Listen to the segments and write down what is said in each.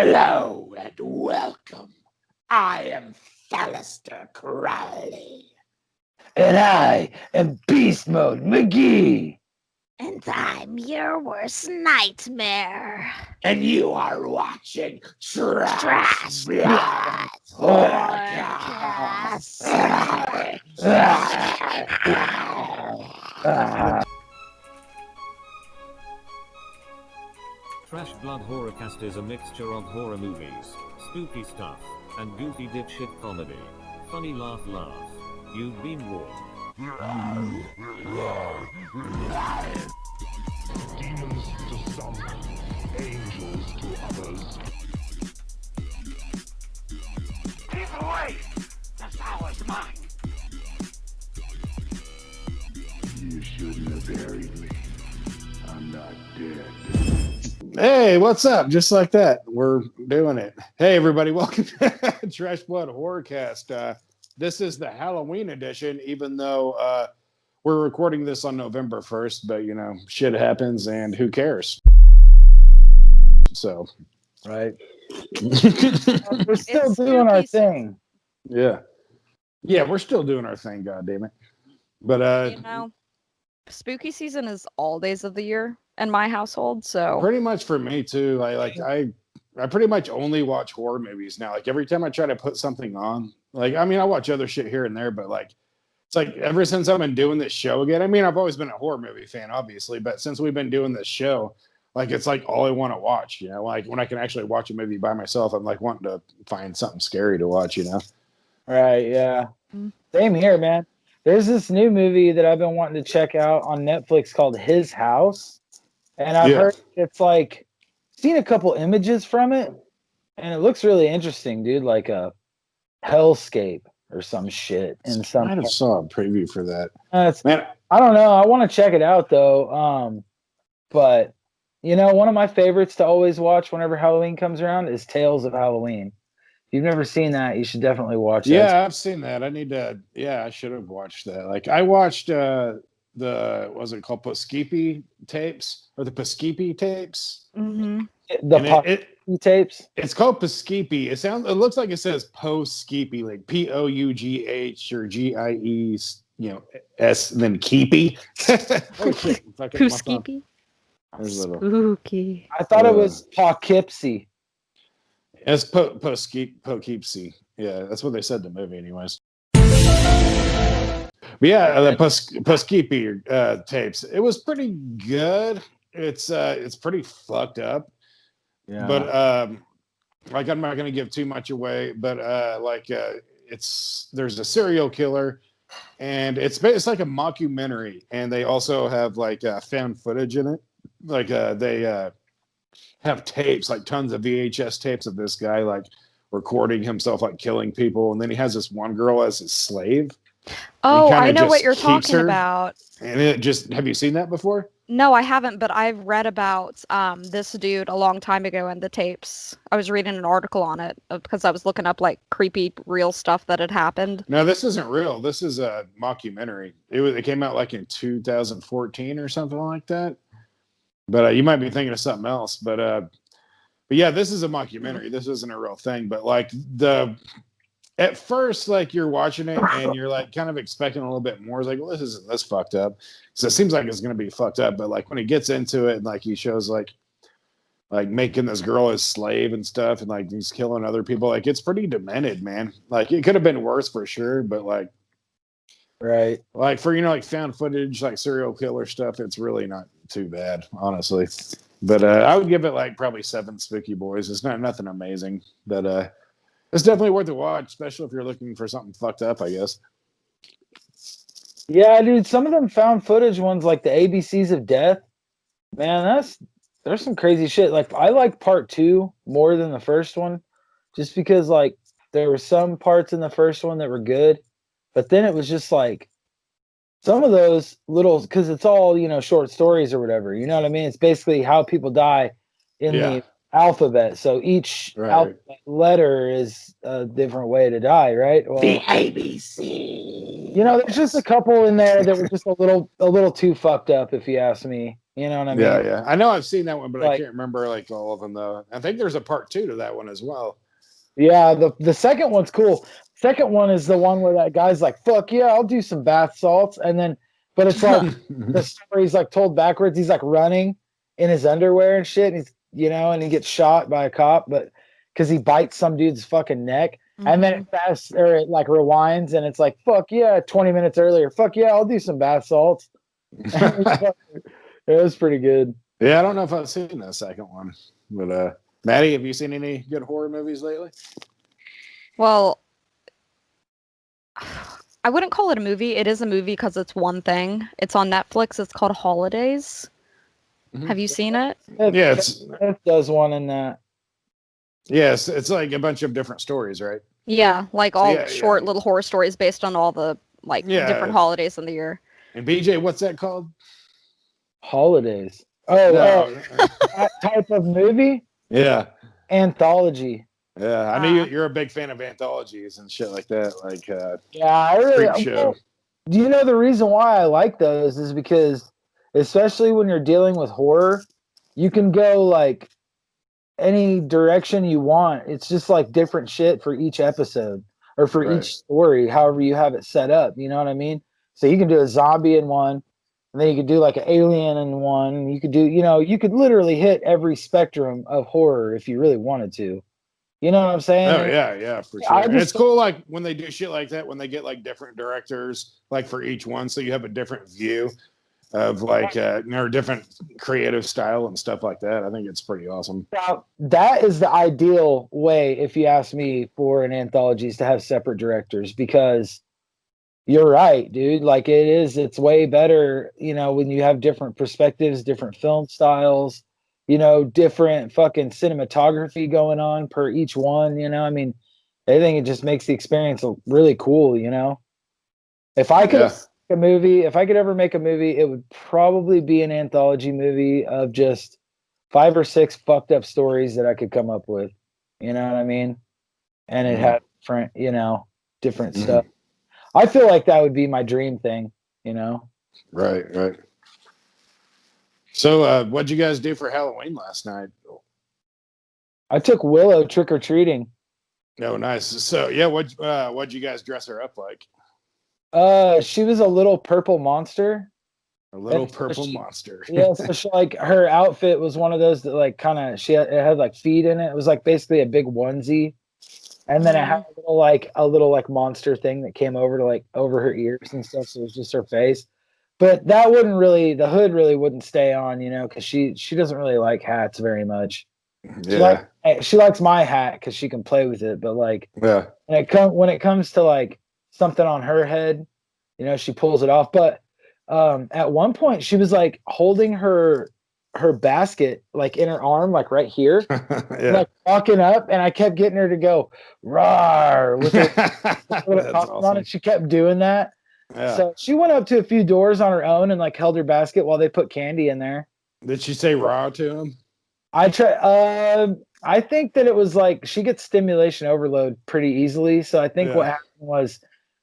Hello and welcome. I am Fallister Crowley. And I am Beast Mode McGee. And I'm your worst nightmare. And you are watching Trash Blood Trash Blood Horrorcast is a mixture of horror movies, spooky stuff, and goofy dipshit comedy. Funny laugh. You've been warned. Demons to some, angels to others. Keep away! The power's mine. You shouldn't have buried me. I'm not dead. Hey, what's up? Just like that, we're doing it. Hey, everybody, welcome to Trash Blood Horrorcast. This is the Halloween edition, even though we're recording this on November 1st, but, you know, shit happens, and who cares? So, right? We're still doing our thing. Yeah, we're still doing our thing, goddammit. But, you know, spooky season is all days of the year in my household, so pretty much for me too. I pretty much only watch horror movies now. Like every time I try to put something on, like I mean I watch other shit here and there, but like it's like ever since I've been doing this show again. I mean I've always been a horror movie fan, obviously, but since we've been doing this show, like it's like all I want to watch. You know, like when I can actually watch a movie by myself, I'm like wanting to find something scary to watch. You know, Right? Yeah. Same here, man. There's this new movie that I've been wanting to check out on Netflix called His House, and I've heard it's like seen a couple images from it, and it looks really interesting, dude. Like a hellscape or some shit. And I might have saw a preview for that. Man, I don't know. I want to check it out though. But you know, one of my favorites to always watch whenever Halloween comes around is Tales of Halloween. If you've never seen that, you should definitely watch it. Yeah, I've seen that. I need to. Yeah, I should have watched that. Like I watched the what was it called, Paskipi tapes or the Paskipi tapes? Mm-hmm. The Paskipi tapes. It's called Paskipi. It looks like it says Poskipi, like Pough or GIE, you know, S and then Keepy. Oh shit! Paskipi. Spooky. I thought it was Poughkeepsie. It's Poughkeepsie. Yeah, that's what they said in the movie, anyways. But yeah, the Paskipi tapes. It was pretty good. It's pretty fucked up. Yeah. But like I'm not gonna give too much away. But there's a serial killer, and it's like a mockumentary, and they also have like found footage in it. Like they have tapes, like tons of VHS tapes of this guy like recording himself like killing people, and then he has this one girl as his slave. Oh, I know what you're talking about. And it just, have you seen that before? No, I haven't, but I've read about this dude a long time ago in the tapes. I was reading an article on it because I was looking up like creepy real stuff that had happened. No, this isn't real. This is a mockumentary. It came out like in 2014 or something like that. But you might be thinking of something else. But yeah, this is a mockumentary. This isn't a real thing. But like at first, like you're watching it and you're like kind of expecting a little bit more. It's like, well, this isn't this fucked up. So it seems like it's gonna be fucked up. But like when he gets into it, and like he shows like making this girl his slave and stuff, and like he's killing other people. Like it's pretty demented, man. Like it could have been worse for sure, but like. Right. Like for, you know, like found footage, like serial killer stuff, it's really not too bad, honestly. But I would give it like probably 7 spooky boys. It's not nothing amazing, but it's definitely worth a watch, especially if you're looking for something fucked up, I guess. Yeah, dude, some of them found footage ones like the ABCs of Death. Man, there's some crazy shit. Like I like part 2 more than the first one, just because like there were some parts in the first one that were good. But then it was just like some of those little, because it's all, you know, short stories or whatever. You know what I mean? It's basically how people die in the alphabet. So each alphabet letter is a different way to die, right? Well, the ABC. You know, there's just a couple in there that were just a little too fucked up, if you ask me. You know what I mean? Yeah. I know I've seen that one, but I Like- can't remember like all of them though. I think there's a part 2 to that one as well. Yeah, the second one's cool. Second one is the one where that guy's like, "Fuck yeah, I'll do some bath salts," and then, but it's like the story's like told backwards. He's like running in his underwear and shit, and he's and he gets shot by a cop, but because he bites some dude's fucking neck, and then it like rewinds, and it's like, "Fuck yeah," 20 minutes earlier, "Fuck yeah, I'll do some bath salts." It was pretty good. Yeah, I don't know if I've seen that second one, but Maddie, have you seen any good horror movies lately? Well, I wouldn't call it a movie. It is a movie because it's one thing. It's on Netflix. It's called Holidays. Mhm. Have you seen it? Yeah, It does one in that. Yes, it's like a bunch of different stories, right? Yeah, like all Yeah, short yeah. little horror stories based on all the different holidays in the year. And BJ, what's that called? Holidays. No. That type of movie? Yeah. Anthology. Yeah, I know you're a big fan of anthologies and shit like that, like Yeah, I really. Creep Show. Do you know the reason why I like those is because, especially when you're dealing with horror, you can go like any direction you want. It's just like different shit for each episode or for Right. each story, however you have it set up. You know what I mean? So you can do a zombie in one, and then you could do like an alien in one. You could do, you could literally hit every spectrum of horror if you really wanted to. You know what I'm saying? Oh yeah, for sure. And it's cool, like when they do shit like that, when they get like different directors, like for each one, so you have a different view of like different creative style and stuff like that. I think it's pretty awesome. Now, that is the ideal way, if you ask me, for an anthology is to have separate directors, because you're right, dude. Like it's way better, when you have different perspectives, different film styles, different fucking cinematography going on per each one, I mean, I think it just makes the experience really cool, If I could if I could ever make a movie, it would probably be an anthology movie of just 5 or 6 fucked up stories that I could come up with. You know what I mean? And it had different stuff. I feel like that would be my dream thing, Right. So what'd you guys do for Halloween last night? I took Willow trick-or-treating. Oh, nice. So yeah, what'd you guys dress her up like? She was a little purple monster. A little purple monster. Yeah, so she, like, her outfit was one of those that like kind of it had like feet in it. It was like basically a big onesie, and then it had a little monster thing that came over to like over her ears and stuff. So it was just her face, but that wouldn't really, the hood really wouldn't stay on, because she doesn't really like hats very much. Yeah. She likes my hat because she can play with it, but like Yeah. when it comes to like something on her head, she pulls it off. But at one point she was like holding her basket like in her arm, like right here, like walking up, and I kept getting her to go "rawr" with her on it. She kept doing that. Yeah. So she went up to a few doors on her own and like held her basket while they put candy in there. Did she say raw to him? I think that it was like she gets stimulation overload pretty easily. So I think what happened was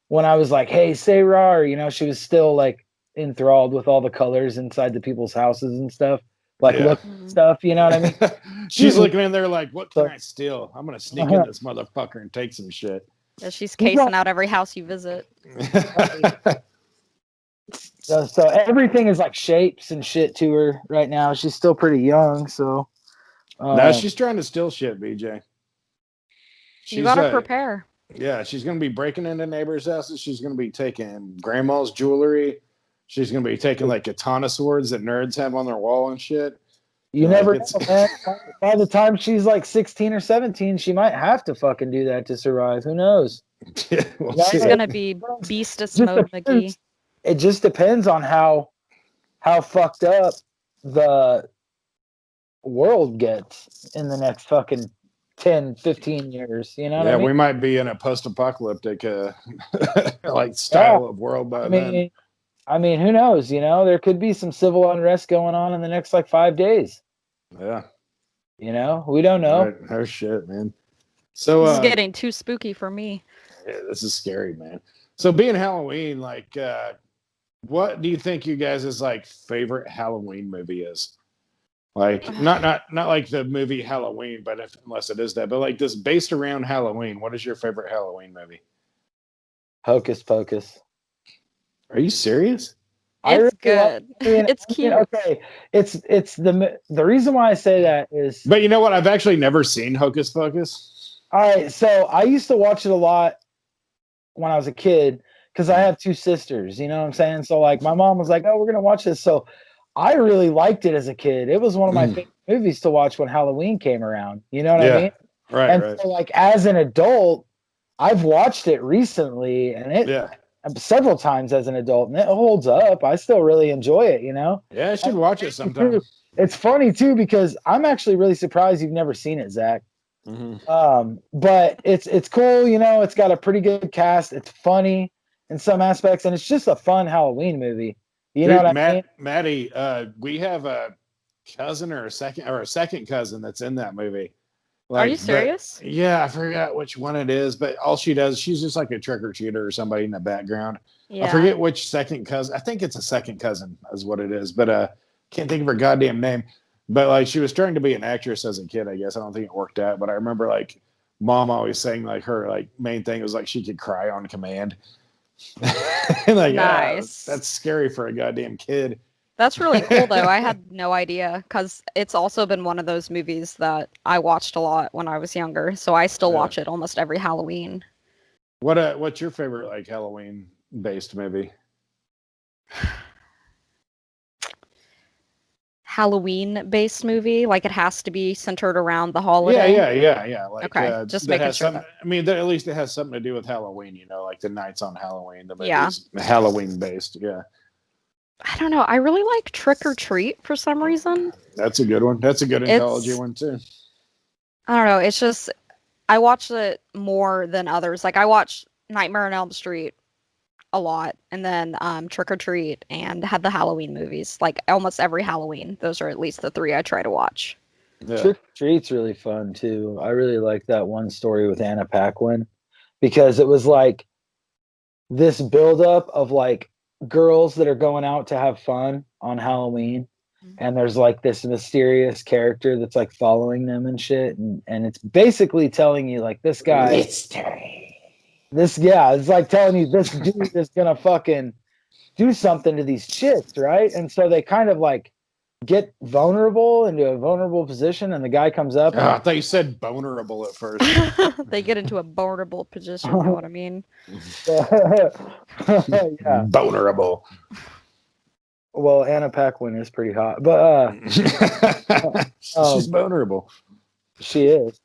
when I was like, "Hey, say raw," she was still like enthralled with all the colors inside the people's houses and stuff, like look stuff. You know what I mean? She's looking in there like, "What can I steal? I'm gonna sneak in this motherfucker and take some shit." Yeah, she's casing out every house you visit. So everything is like shapes and shit to her right now. She's still pretty young, so. No, she's trying to steal shit, BJ. You gotta prepare. Yeah, she's gonna be breaking into neighbors' houses. She's gonna be taking grandma's jewelry. She's gonna be taking like katana swords that nerds have on their wall and shit. You never know, man. By the time she's like 16 or 17, she might have to fucking do that to survive. Who knows? She's gonna be beastess mode, McGee. It just depends on how fucked up the world gets in the next fucking 10, 15 years. You know what I mean? We might be in a post-apocalyptic like style of world by then. I mean, who knows? There could be some civil unrest going on in the next like 5 days. Yeah. We don't know. Right. Oh shit, man. So this is getting too spooky for me. Yeah, this is scary, man. So being Halloween, like, What do you think you guys' like favorite Halloween movie is? Like not like the movie Halloween, but unless it is that, but like this based around Halloween. What is your favorite Halloween movie? Hocus Pocus. Are you serious? I It's really like- good. I mean, It's I mean, cute. okay, it's the reason why I say that is But you know what? I've actually never seen Hocus Pocus. all right. So I used to watch it a lot when I was a kid because I have two sisters. You know what I'm saying? So like my mom was like, "Oh, we're gonna watch this." So I really liked it as a kid. It was one of my favorite movies to watch when Halloween came around. You know what I Yeah. mean? Right, And right. so like as an adult, I've watched it recently, and it Yeah. several times as an adult, and it holds up. I still really enjoy it. You know? Yeah, I should watch it sometime. It's funny too because I'm actually really surprised you've never seen it, Zach. But it's cool, you know. It's got a pretty good cast. It's funny in some aspects, and it's just a fun Halloween movie. You know Dude, what I mean? Maddie, we have a cousin or a second cousin that's in that movie. Are you Like, serious? yeah, I forgot which one it is, but all she does, she's just like a trick or treater or somebody in the background. Yeah. I forget which second cousin. I think it's a second cousin, is what it is, but can't think of her goddamn name. But like, she was trying to be an actress as a kid, I guess. I don't think it worked out, but I remember like mom always saying like her like main thing was like she could cry on command. And like, Nice. that's scary for a goddamn kid. That's really cool, though. I had no idea because it's also been one of those movies that I watched a lot when I was younger. So I still Yeah. watch it almost every Halloween. What's your favorite like Halloween based movie? Halloween-based movie, like it has to be centered around the holiday. Yeah. Like, Okay, just that making has sure some. I mean, at least it has something to do with Halloween. You know, like the nights on Halloween. The Yeah. movie's Halloween based. Yeah, I don't know. I really like Trick or Treat for some reason. that's a good one. That's a good anthology one too. I don't know. It's just I watch it more than others. Like I watch Nightmare on Elm Street a lot, and then Trick or Treat, and had the Halloween movies. Like almost every Halloween, those are at least the three I try to watch. Yeah. Trick or Treat's really fun too. I really like that one story with Anna Paquin because it was like this buildup of like girls that are going out to have fun on Halloween. And there's like this mysterious character that's like following them and shit. And it's basically telling you like this guy, Mystery. it's like telling you this dude is gonna fucking do something to these chicks, right? And so they kind of like get vulnerable into a vulnerable position, and the guy comes up. Oh, I thought you said Bonerable at first. They get into a vulnerable position, you know what I mean? Yeah. Bonerable. Well, Anna Paquin is pretty hot, but She's vulnerable. she is.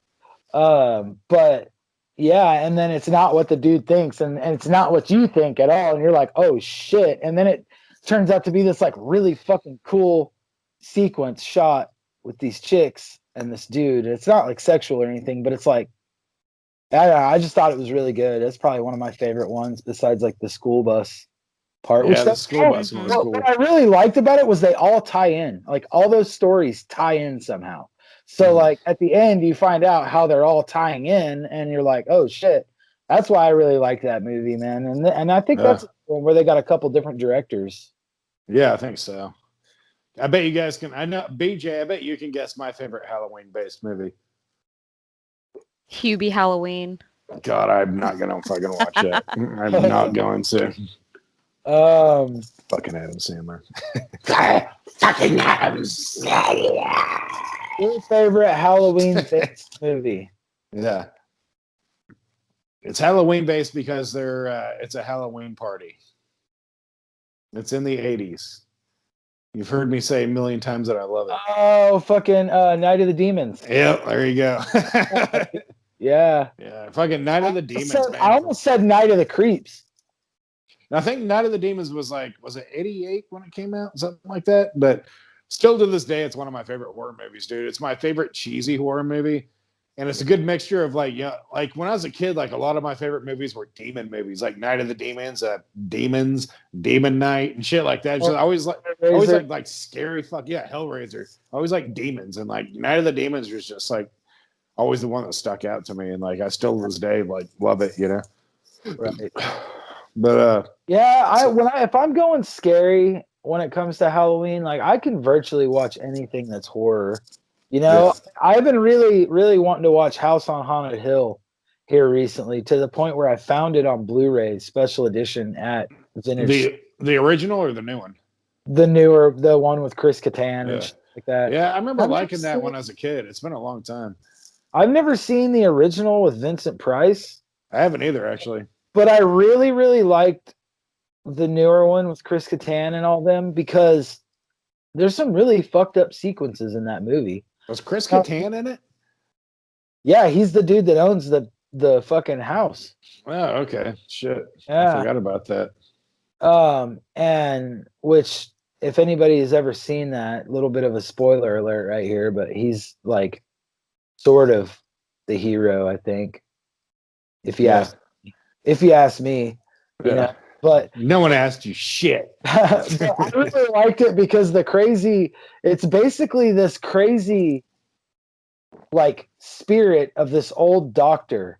But yeah, and then it's not what the dude thinks, and it's not what you think at all, and you're like, oh shit. And then it turns out to be this like really fucking cool sequence shot with these chicks and this dude. It's not like sexual or anything, but it's like I don't know, I just thought it was really good. It's probably one of my favorite ones besides like the school bus part. Yeah, the school bus one was cool. What I really liked about it was they all tie in. Like all those stories tie in somehow. So like at the end you find out how they're all tying in, and you're like, oh shit. That's why I really like that movie, man. And I think that's where they got a couple different directors. Yeah, I think so. I bet you guys can. I know BJ. I bet you can guess my favorite Halloween-based movie. Hubie Halloween. God, I'm not gonna fucking watch that. I'm not going to. Fucking Adam Sandler. Fucking Adams. Your favorite Halloween-based movie? Yeah, it's Halloween-based because it's a Halloween party. It's in the 80s. You've heard me say a million times that I love it. Oh, fucking Night of the Demons. Yep, there you go. Yeah. Yeah, fucking Night of the Demons, man. I almost said Night of the Creeps. I think Night of the Demons was it 88 when it came out? Something like that. But still to this day, it's one of my favorite horror movies, dude. It's my favorite cheesy horror movie. And it's a good mixture of like when I was a kid, like a lot of my favorite movies were demon movies, like Night of the Demons, Demons, Demon Night, and shit like that. Just always like scary Hellraiser. I always like demons, and like Night of the Demons was just like always the one that stuck out to me, and like I still to this day like love it, you know. Right. But Yeah, if I'm going scary when it comes to Halloween, like I can virtually watch anything that's horror. You know, Yeah. I've been really, really wanting to watch House on Haunted Hill here recently to the point where I found it on Blu-ray special edition at Vintage. the original or the new one? The one with Chris Kattan and Yeah. shit like that. Yeah, I remember I've never liking that seen- when I was a kid. It's been a long time. I've never seen the original with Vincent Price, I haven't either, actually. but I really, really liked the newer one with Chris Kattan and all them because there's some really fucked up sequences in that movie. Was Chris Kattan in it? Yeah, he's the dude that owns the fucking house. Oh, okay. Shit. I Yeah. forgot about that. And which if anybody has ever seen that, little bit of a spoiler alert right here, but he's like sort of the hero, I think. If you ask me, you know. But no one asked you shit. but I really liked it because it's basically this crazy like spirit of this old doctor.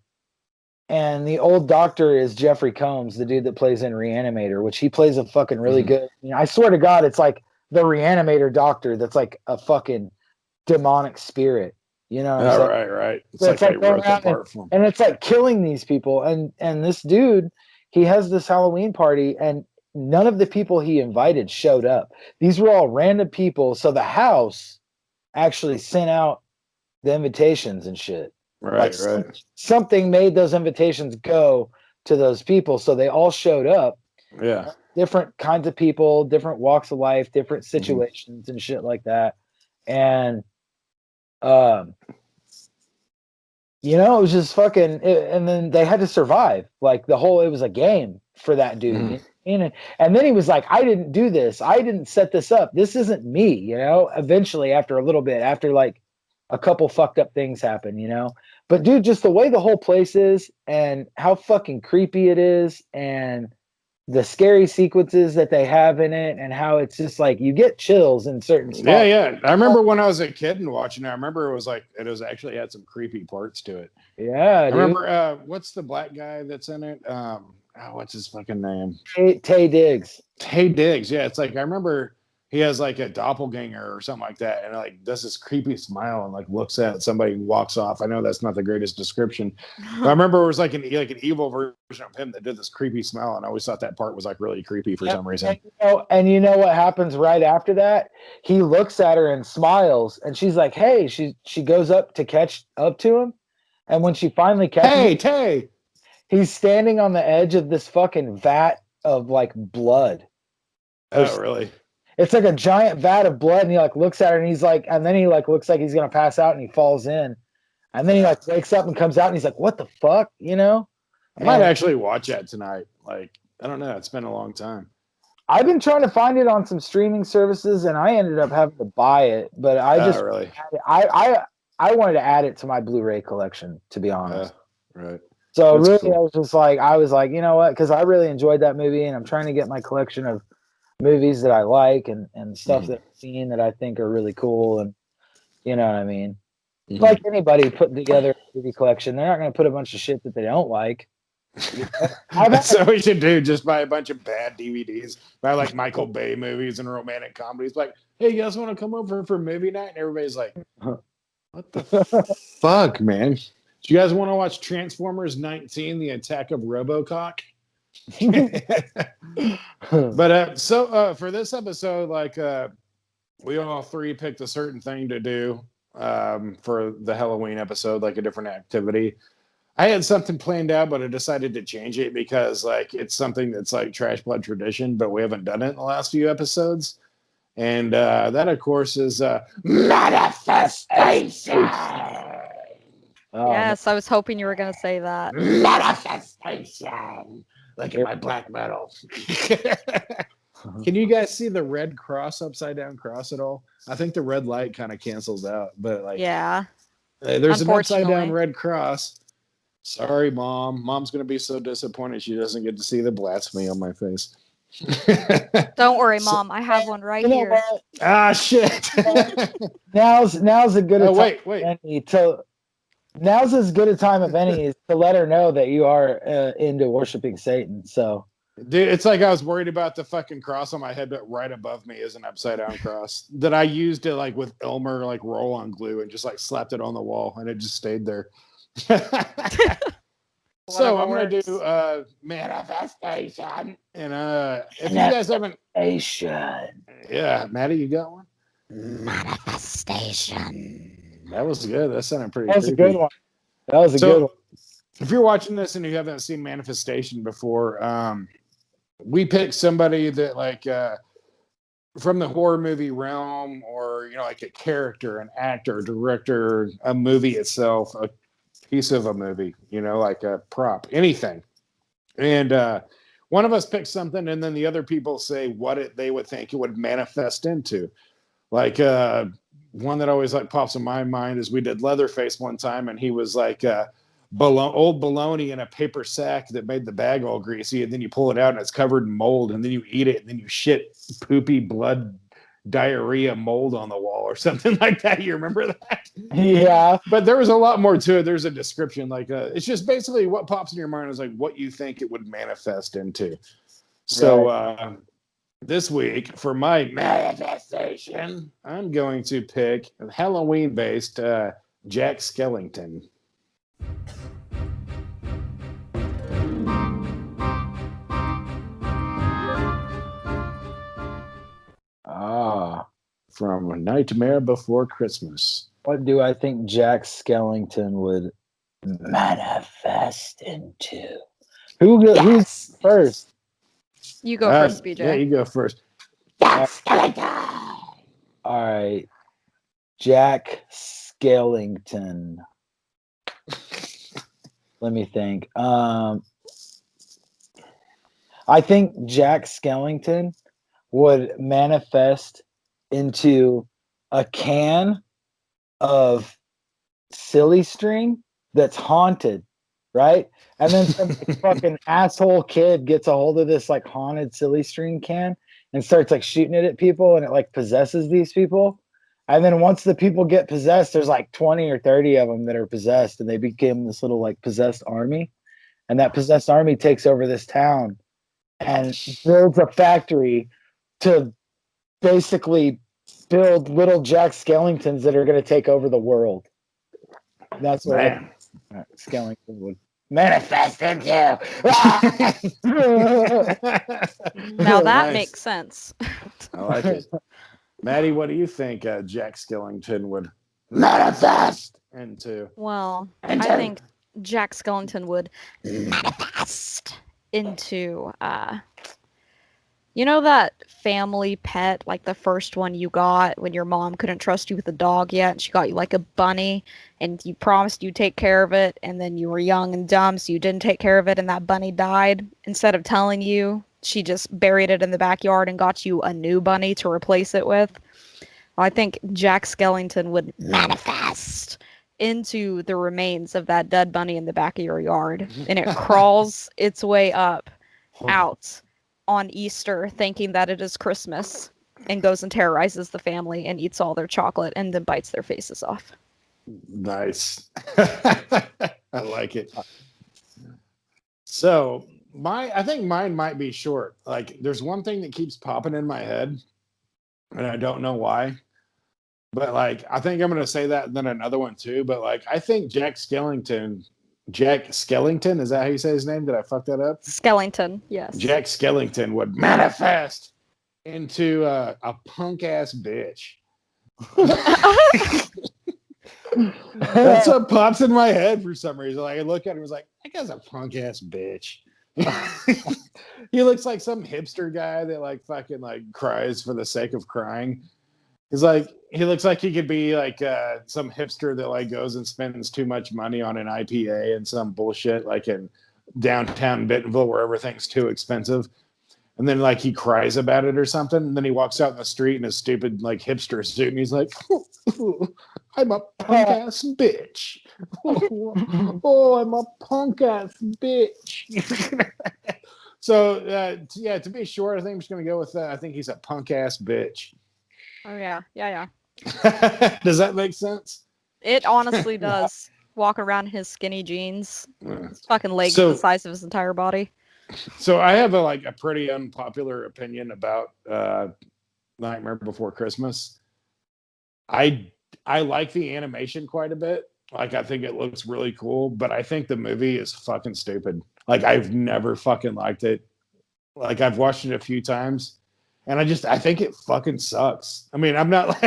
And the old doctor is Jeffrey Combs, the dude that plays in Reanimator, which he plays a fucking really good. I swear to God, it's like the Reanimator doctor that's like a fucking demonic spirit. You know what I'm saying? Right. It's So like they wrote that going part for him. and it's like killing these people. And this dude, he has this Halloween party, and none of the people he invited showed up. These were all random people. So the house actually sent out the invitations and shit. Right. Something made those invitations go to those people. So they all showed up. Yeah. Different kinds of people, different walks of life, different situations and shit like that. And it was just fucking and then they had to survive. Like it was a game for that dude. And then he was like, I didn't do this. I didn't set this up. This isn't me, eventually after a little bit, after like a couple fucked up things happen, But dude, just the way the whole place is and how fucking creepy it is and the scary sequences that they have in it and how it's just like you get chills in certain spots. Yeah. I remember when I was a kid and watching it, I remember it actually had some creepy parts to it. Yeah. I remember what's the black guy that's in it? What's his fucking name? Tay Diggs. Tay Diggs. Yeah, it's like I remember he has like a doppelganger or something like that, and like does this creepy smile and like looks at somebody and walks off. I know that's not the greatest description, but I remember it was like an evil version of him that did this creepy smile, and I always thought that part was like really creepy for some reason. And you know what happens right after that? He looks at her and smiles, and she's like, "Hey!" She goes up to catch up to him, and when she finally catches him, Tay, he's standing on the edge of this fucking vat of like blood. Oh, really? It's like a giant vat of blood, and he like looks at her, and he's like, and then he like looks like he's gonna pass out, and he falls in, and then he like wakes up and comes out, and he's like, "What the fuck?" I might actually watch that tonight. Like, I don't know. It's been a long time. I've been trying to find it on some streaming services, and I ended up having to buy it. But I just really. I wanted to add it to my Blu-ray collection, to be honest. Right. So That's really, cool. I was like, you know what? Because I really enjoyed that movie, and I'm trying to get my collection of movies that I like and stuff that I've seen that I think are really cool, and you know what I mean. Like anybody putting together a movie collection, they're not going to put a bunch of shit that they don't like. That's what we should do. Just buy a bunch of bad DVDs. Buy like Michael Bay movies and romantic comedies. Like, hey, you guys want to come over for movie night? And everybody's like, what the fuck, man? Do you guys want to watch Transformers 19, The Attack of Robocock? But for this episode, like we all three picked a certain thing to do for the Halloween episode, like a different activity. I had something planned out, but I decided to change it because like it's something that's like trash blood tradition, but we haven't done it in the last few episodes. And that of course is manifestation. Yes, I was hoping you were going to say that. Manifestation. Look at my black metal. Can you guys see the red cross, upside down cross at all? I think the red light kind of cancels out, but like, Yeah. There's an upside down Unfortunately. red cross. Sorry, Mom. Mom's going to be so disappointed she doesn't get to see the blasphemy on my face. Don't worry, Mom. I have one right You know here. what? Ah, shit. Now's a good Oh, time wait. now's as good a time of any is to let her know that you are into worshiping Satan. So Dude, it's like I was worried about the fucking cross on my head, but right above me is an upside down cross that I used it like with Elmer like roll on glue and just like slapped it on the wall and it just stayed there. So I'm gonna do manifestation, and if you guys haven't, yeah, Maddie, you got one? Manifestation. That was good. That sounded pretty. That was creepy. a good one. That was a So, good one. If you're watching this and you haven't seen Manifestation before, we picked somebody that like from the horror movie realm, or like a character, an actor, director, a movie itself, a piece of a movie, like a prop, anything. And one of us picks something, and then the other people say what they would think it would manifest into. Like one that always like pops in my mind is we did Leatherface one time, and he was like old bologna in a paper sack that made the bag all greasy, and then you pull it out and it's covered in mold, and then you eat it, and then you shit poopy blood diarrhea mold on the wall or something like that. You remember that? Yeah. But there was a lot more to it. There's a description, like it's just basically what pops in your mind is like what you think it would manifest into. So this week for my manifestation, I'm going to pick a Halloween-based Jack Skellington. From Nightmare Before Christmas. What do I think Jack Skellington would manifest into? Who's first? You go first, BJ. Yeah, you go first. Jack Skellington. All right. Jack Skellington. Let me think. I think Jack Skellington would manifest into a can of silly string that's haunted, right? And then some fucking asshole kid gets a hold of this like haunted silly string can and starts like shooting it at people, and it like possesses these people. And then once the people get possessed, there's like 20 or 30 of them that are possessed, and they became this little like possessed army. And that possessed army takes over this town and builds a factory to basically build little Jack Skellingtons that are going to take over the world. That's what Skellington would manifest into. Now that Nice. makes sense. I like it. Maddie, what do you think Jack Skellington would Manifest into? Well, into. I think Jack Skellington would manifest into that family pet, like the first one you got when your mom couldn't trust you with a dog yet, and she got you like a bunny, and you promised you'd take care of it, and then you were young and dumb, so you didn't take care of it, and that bunny died. Instead of telling you, she just buried it in the backyard and got you a new bunny to replace it with. Well, I think Jack Skellington would manifest into the remains of that dead bunny in the back of your yard, and it crawls its way out on Easter thinking that it is Christmas, and goes and terrorizes the family and eats all their chocolate and then bites their faces off. Nice. I like it. So I think mine might be short. Like there's one thing that keeps popping in my head and I don't know why, but like I think I'm going to say that and then another one too. But like I think Jack Skellington, is that how you say his name? Did I fuck that up? Skellington, yes. Jack Skellington would manifest into a punk ass bitch. That's what pops in my head for some reason. Like I look at him, I was like, that guy's a punk ass bitch. He looks like some hipster guy that like fucking like cries for the sake of crying. He's like, he looks like he could be like some hipster that like goes and spends too much money on an IPA and some bullshit like in downtown Bentonville where everything's too expensive. And then like he cries about it or something. And then he walks out in the street in a stupid like hipster suit and he's like, I'm a punk ass bitch. Oh, I'm a punk ass bitch. So yeah, to be short, I think I'm just gonna go with that. I think he's a punk ass bitch. Oh yeah. Does that make sense? It honestly does. Walk around in his skinny jeans. His fucking legs are the size of his entire body. So I have a pretty unpopular opinion about Nightmare Before Christmas. I like the animation quite a bit. Like, I think it looks really cool, but I think the movie is fucking stupid. Like, I've never fucking liked it. Like, I've watched it a few times, and I think it fucking sucks. I mean, I'm not,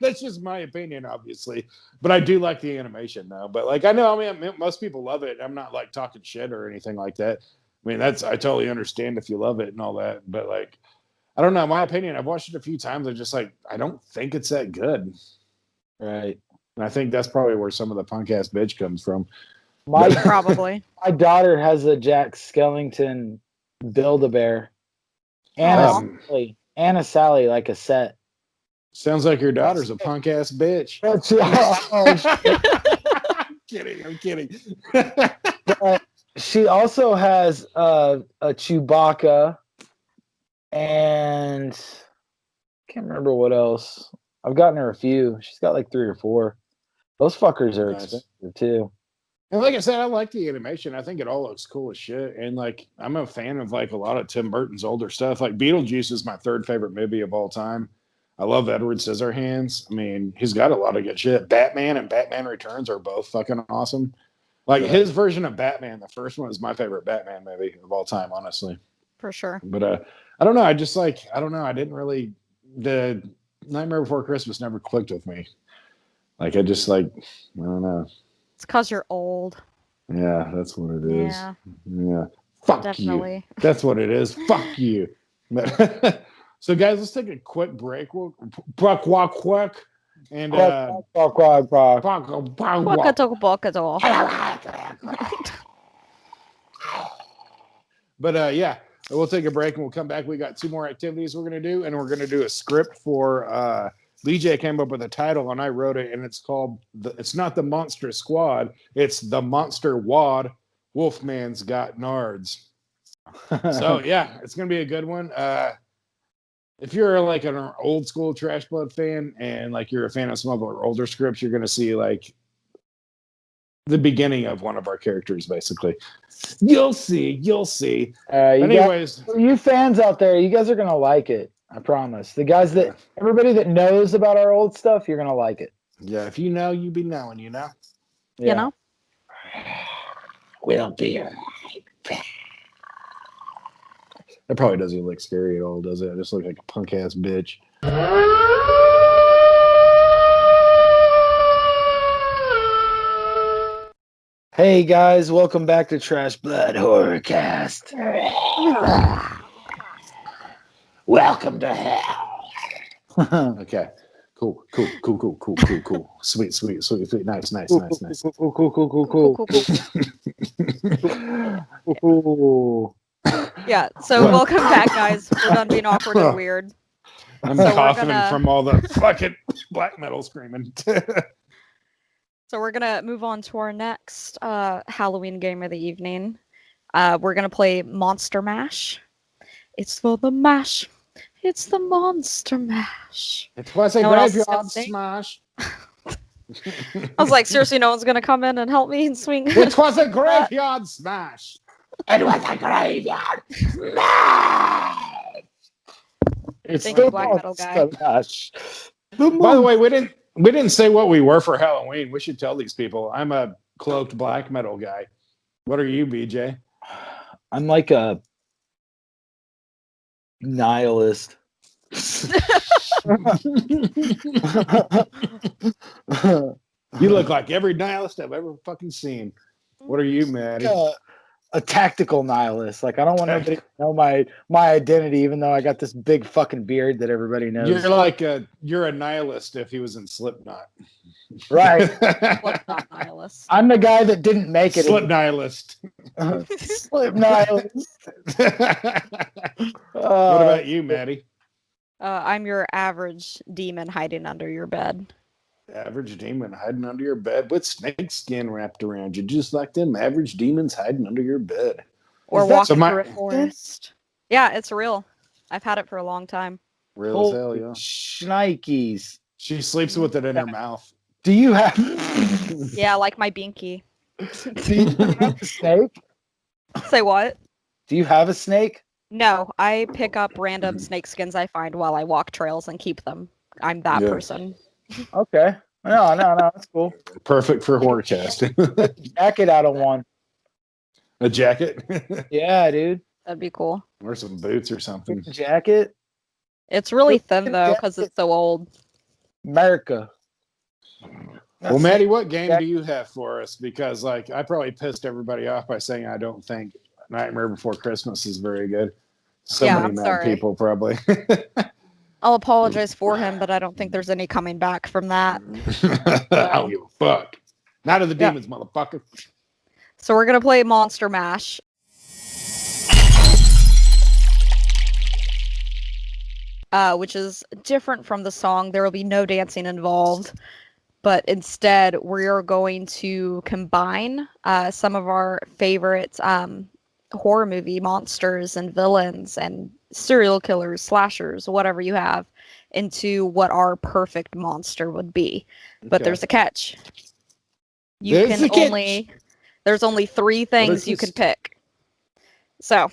that's just my opinion, obviously, but I do like the animation though. But like, I know, I mean, most people love it. I'm not like talking shit or anything like that. I mean, I totally understand if you love it and all that, but like, I don't know. My opinion, I've watched it a few times. I don't think it's that good. Right. And I think that's probably where some of the punk ass bitch comes from. Probably. My daughter has a Jack Skellington Build-A-Bear. And a Sally, like a set. Sounds like your daughter's a punk ass bitch. I'm kidding. But she also has a Chewbacca, and I can't remember what else. I've gotten her a few. She's got like 3 or 4. Those fuckers are expensive too. And like I said, I like the animation. I think it all looks cool as shit. And like, I'm a fan of like a lot of Tim Burton's older stuff. Like Beetlejuice is my 3rd favorite movie of all time. I love Edward Scissorhands. I mean, he's got a lot of good shit. Batman and Batman Returns are both fucking awesome. Like his version of Batman, the first one, is my favorite Batman movie of all time, honestly. For sure. But I don't know. I don't know. I didn't really, the Nightmare Before Christmas never clicked with me. Like, I don't know. It's because you're old. Yeah, that's what it is. Yeah. Fuck Definitely. you. That's what it is. Fuck you. So, guys, let's take a quick break. We'll quack. And but yeah, we'll take a break and we'll come back. We got 2 more activities we're gonna do, and we're gonna do a script for BJ came up with a title and I wrote it, and it's called it's not the Monster Squad, it's the Monster Wad. Wolfman's got Nards. So yeah, it's gonna be a good one. If you're like an old school Trash Blood fan and like you're a fan of some of our older scripts, you're gonna see like the beginning of one of our characters, basically. You'll see. Anyways, you fans out there, you guys are gonna like it. I promise. The guys everybody that knows about our old stuff, you're gonna like it. Yeah, if you know, you be knowing, you know? You know? We'll be right back. That probably doesn't look scary at all, does it? I just look like a punk ass bitch. Hey guys, welcome back to Trash Blood Horrorcast. Welcome to hell. Okay. Cool. Sweet. Nice. Cool. Yeah, so welcome back, guys. We're done being awkward and weird. I'm So coughing from all the fucking black metal screaming. So we're going to move on to our next Halloween game of the evening. We're going to play Monster Mash. It's for the mash. It's the Monster Mash. It was a graveyard smash. I was like, seriously, no one's going to come in and help me and swing. It was a graveyard smash. It was a graveyard smash. It's Thank you, Black Metal guy. By the way, we didn't say what we were for Halloween. We should tell these people. I'm a cloaked black metal guy. What are you, BJ? I'm like a nihilist. You look like every nihilist I've ever fucking seen. What are you, Maddie? A tactical nihilist. Like, I don't want nobody to know my identity, even though I got this big fucking beard that everybody knows. You're a nihilist if he was in Slipknot. Right. Slipknot nihilist. I'm the guy that didn't make it. Slip nihilist. Slip nihilist. What about you, Maddie? I'm your average demon hiding under your bed. Average demon hiding under your bed with snake skin wrapped around you, just like them average demons hiding under your bed. Or walking through a forest. Yeah, it's real. I've had it for a long time. Real as hell, yeah. Shnikes. She sleeps with it in her mouth. Do you have... Yeah, like my binky. Do you have a snake? Say what? Do you have a snake? No, I pick up random snake skins I find while I walk trails and keep them. I'm that Yeah. person. Okay. No, that's cool. Perfect for horrorcast. Jacket out of one. A jacket? Yeah, dude. That'd be cool. Or some boots or something. Jacket. It's really thin Get a though because jacket. it's so old. America. Well, Maddie, what game do you have for us? Because like I probably pissed everybody off by saying I don't think Nightmare Before Christmas is very good. So Yeah, many I'm mad sorry. people probably. I'll apologize for him, but I don't think there's any coming back from that. I don't give a fuck. Not of the Yeah. demons, motherfucker. So we're gonna play Monster Mash. Which is different from the song. There will be no dancing involved, but instead we are going to combine some of our favorite horror movie monsters and villains and serial killers, slashers, whatever you have, into what our perfect monster would be. But Okay. there's a catch. There's a catch. There's only 3 things you can pick. So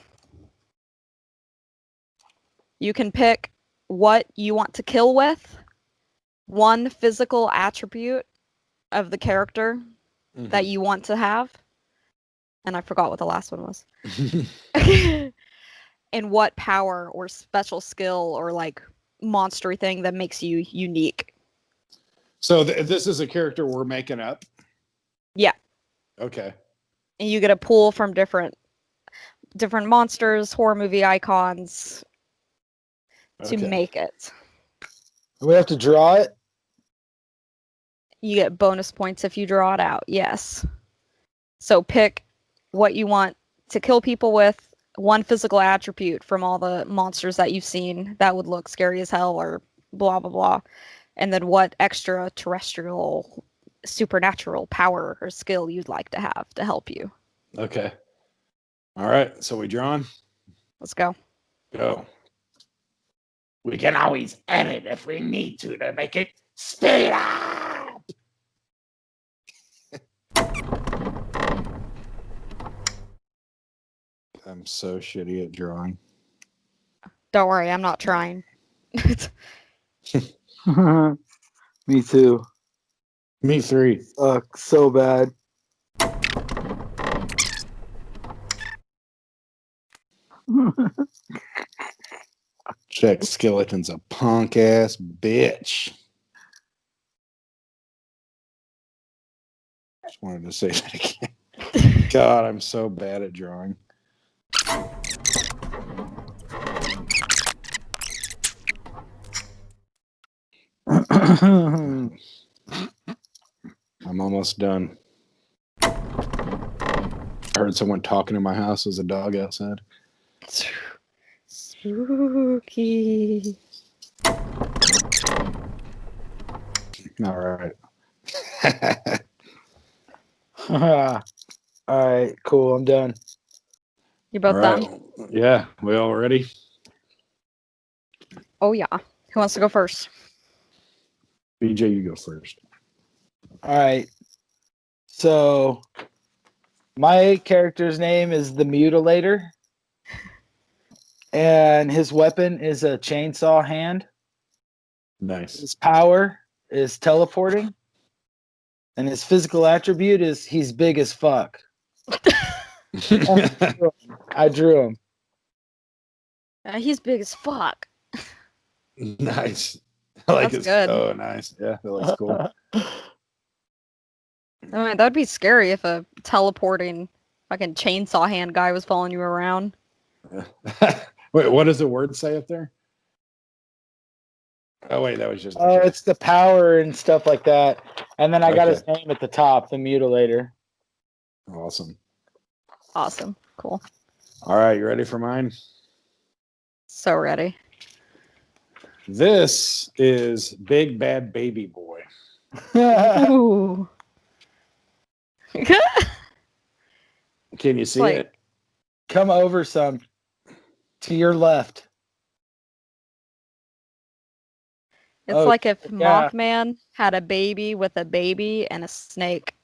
you can pick what you want to kill with, 1 physical attribute of the character that you want to have, and I forgot what the last one was. And what power or special skill or like monstery thing that makes you unique. So this is a character we're making up? Yeah. Okay. And you get a pool from different monsters, horror movie icons to Okay. make it. We have to draw it. You get bonus points if you draw it out. Yes. So pick what you want to kill people with, 1 physical attribute from all the monsters that you've seen that would look scary as hell or blah, blah, blah. And then what extraterrestrial, supernatural power or skill you'd like to have to help you. Okay. All right. So we drawn? Let's go. Go. We can always edit if we need to make it speed up. I'm so shitty at drawing. Don't worry, I'm not trying. Me too. Me 3. So bad. Jack Skeleton's a punk ass bitch. Just wanted to say that again. God, I'm so bad at drawing. I'm almost done. I heard someone talking in my house. There's a dog outside. Spooky. All right. All right, cool. I'm done. You both All right. done? Yeah, we all ready? Oh yeah. Who wants to go first? BJ, you go first. All right. So my character's name is the Mutilator. And his weapon is a chainsaw hand. Nice. His power is teleporting. And his physical attribute is he's big as fuck. I drew him. He's big as fuck. Nice. I like That's it. good. Oh, nice. Yeah, that looks cool. I mean, that'd be scary if a teleporting fucking chainsaw hand guy was following you around. Wait, what does the word say up there? Oh, wait, that was just. Oh, it's the power and stuff like that. And then I got his Okay. name at the top, the Mutilator. Awesome. Awesome. Cool. All right, you ready for mine? So ready. This is Big Bad Baby Boy. Ooh. Can you see Like- it? Come over some to your left. It's Oh, like if yeah. Mothman had a baby with a baby and a snake.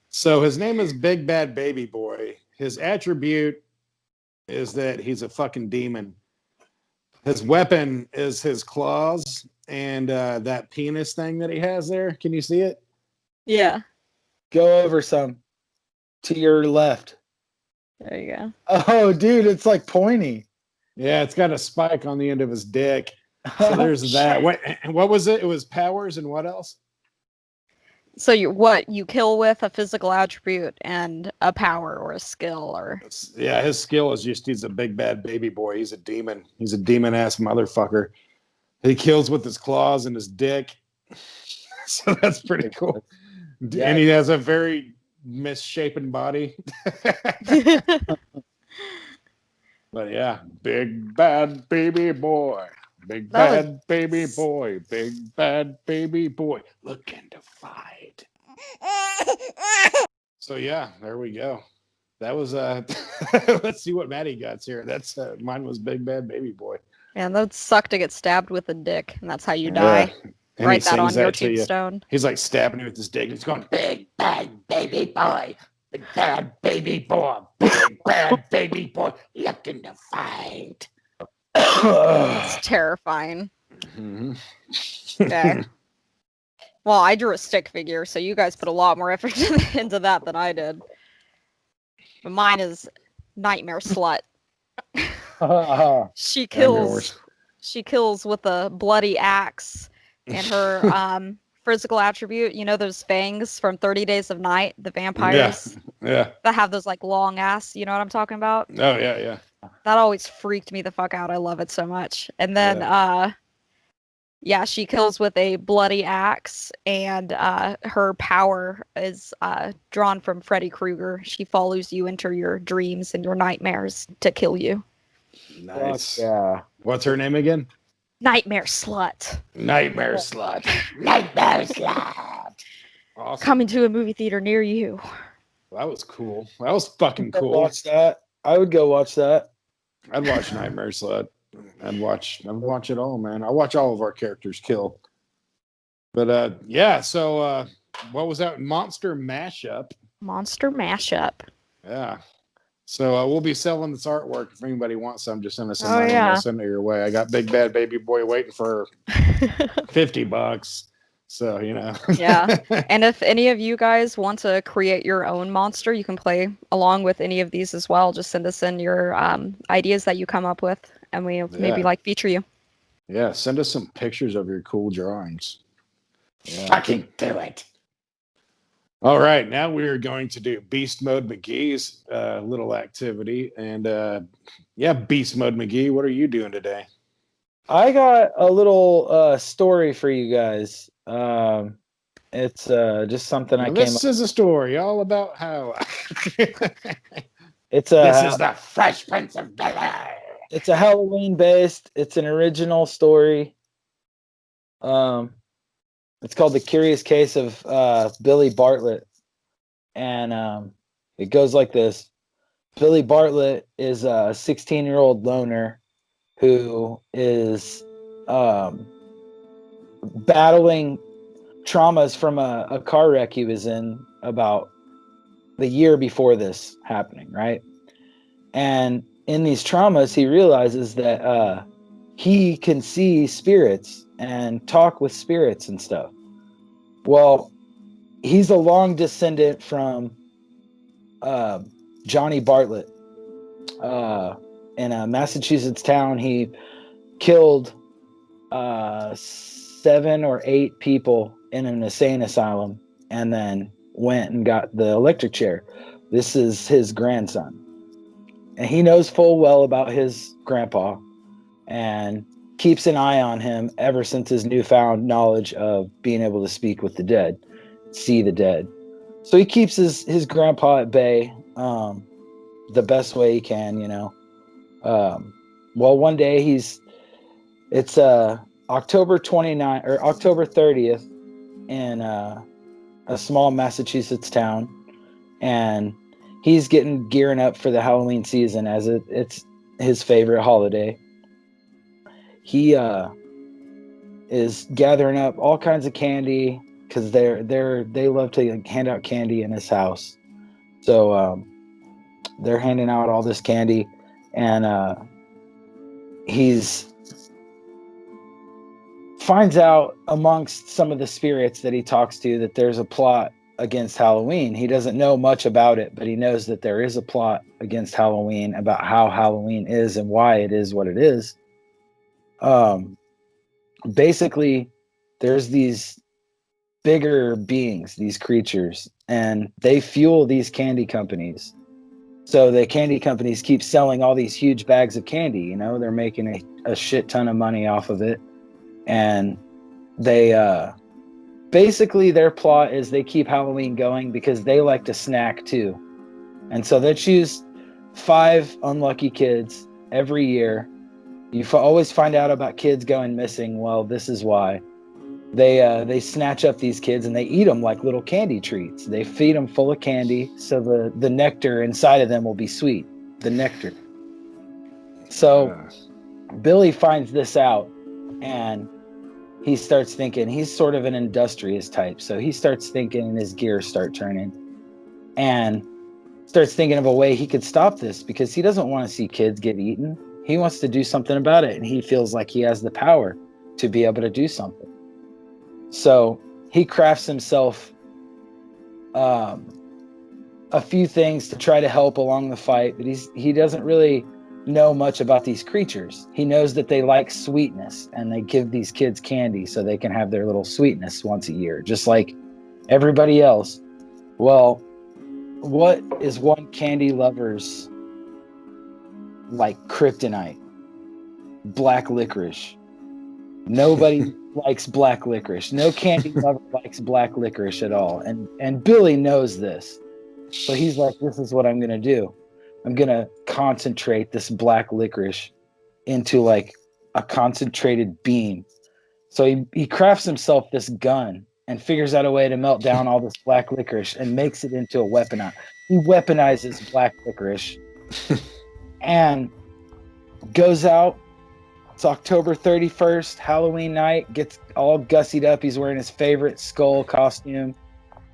So his name is Big Bad Baby Boy. His attribute is that he's a fucking demon. His weapon is his claws and that penis thing that he has there. Can you see it? Yeah. Go over some to your left. There you go. Oh, dude, it's like pointy. Yeah, it's got a spike on the end of his dick. So there's that. What was it? It was powers and what else? So you kill with a physical attribute and a power or a skill or Yeah, his skill is just he's a big bad baby boy. He's a demon. He's a demon ass motherfucker. He kills with his claws and his dick. So that's pretty cool. Yeah. And he has a very misshapen body. But yeah, big bad baby boy. Big bad baby boy. Big bad baby boy. Looking to fight. So yeah, there we go. That was let's see what Maddie got here. That's mine was big bad baby boy. Man, that would suck to get stabbed with a dick, and that's how you die. And Write he that on sings your to you. tombstone. He's like stabbing you with his dick. He's going, big bad baby boy. Big bad baby boy. Big bad baby boy. Looking to fight. It's terrifying. Mm-hmm. Okay. Well, I drew a stick figure, so you guys put a lot more effort into that than I did. But mine is Nightmare Slut. She kills with a bloody axe, and her physical attribute, you know those fangs from 30 Days of Night, the vampires Yeah. that have those like long ass, you know what I'm talking about? Oh yeah. That always freaked me the fuck out. I love it so much. And then she kills with a bloody axe, and her power is drawn from Freddy Krueger. She follows you into your dreams and your nightmares to kill you. Nice. Yeah. What's her name again? Nightmare Slut. Nightmare Slut. Nightmare Slut. Awesome. Coming to a movie theater near you. That was cool. That was fucking cool. Watch that. I would go watch that. I'd watch Nightmare Slut. I'd watch it all, man. I watch all of our characters kill. But so what was that? Monster Mashup. Monster Mashup. Yeah. So we'll be selling this artwork. If anybody wants some, just send us some Oh, money. yeah. We'll send it your way. I got Big Bad Baby Boy waiting for $50. So, you know. Yeah. And if any of you guys want to create your own monster, you can play along with any of these as well. Just send us in your ideas that you come up with, and we'll maybe feature you. Yeah, send us some pictures of your cool drawings. Yeah. Fucking do it. All right, now we're going to do Beast Mode McGee's little activity. And Beast Mode McGee, what are you doing today? I got a little story for you guys. It's just something I came up. This is a story all about how It's This is the Fresh Prince of Bel-Air. It's a Halloween based. It's an original story. It's called The Curious Case of Billy Bartlett. And it goes like this. Billy Bartlett is a 16-year-old loner who is battling traumas from a car wreck he was in about the year before this happening, right? And in these traumas, he realizes that he can see spirits and talk with spirits and stuff. Well, he's a long descendant from Johnny Bartlett. In a Massachusetts town, he killed 7 or 8 people in an insane asylum and then went and got the electric chair. This is his grandson. And he knows full well about his grandpa and keeps an eye on him ever since his newfound knowledge of being able to speak with the dead, see the dead. So he keeps his grandpa at bay the best way he can, you know. Well, one day it's October 29th or October 30th in a small Massachusetts town, and he's gearing up for the Halloween season as it's his favorite holiday. He is gathering up all kinds of candy because they love to hand out candy in his house. So they're handing out all this candy, and he's finds out amongst some of the spirits that he talks to that there's a plot against Halloween. He doesn't know much about it, but he knows that there is a plot against Halloween, about how Halloween is and why it is what it is. Basically, there's these bigger beings, these creatures, and they fuel these candy companies. So the candy companies keep selling all these huge bags of candy. You know, they're making a shit ton of money off of it. And they basically their plot is they keep Halloween going because they like to snack too. And so they choose 5 unlucky kids every year. You always find out about kids going missing. Well, this is why. They snatch up these kids and they eat them like little candy treats. They feed them full of candy so the nectar inside of them will be sweet. The nectar. So Billy finds this out and he starts thinking. He's sort of an industrious type. So he starts thinking and his gears start turning. And starts thinking of a way he could stop this because he doesn't want to see kids get eaten. He wants to do something about it. And he feels like he has the power to be able to do something. So he crafts himself a few things to try to help along the fight, but he doesn't really know much about these creatures. He knows that they like sweetness and they give these kids candy so they can have their little sweetness once a year, just like everybody else. Well, what is one candy lover's like kryptonite? Black licorice. Nobody likes black licorice. No candy lover likes black licorice at all. And Billy knows this. So he's like, this is what I'm going to do. I'm going to concentrate this black licorice into like a concentrated beam. So he crafts himself this gun and figures out a way to melt down all this black licorice and makes it into a weapon. He weaponizes black licorice and goes out. It's October 31st, Halloween night, gets all gussied up. He's wearing his favorite skull costume.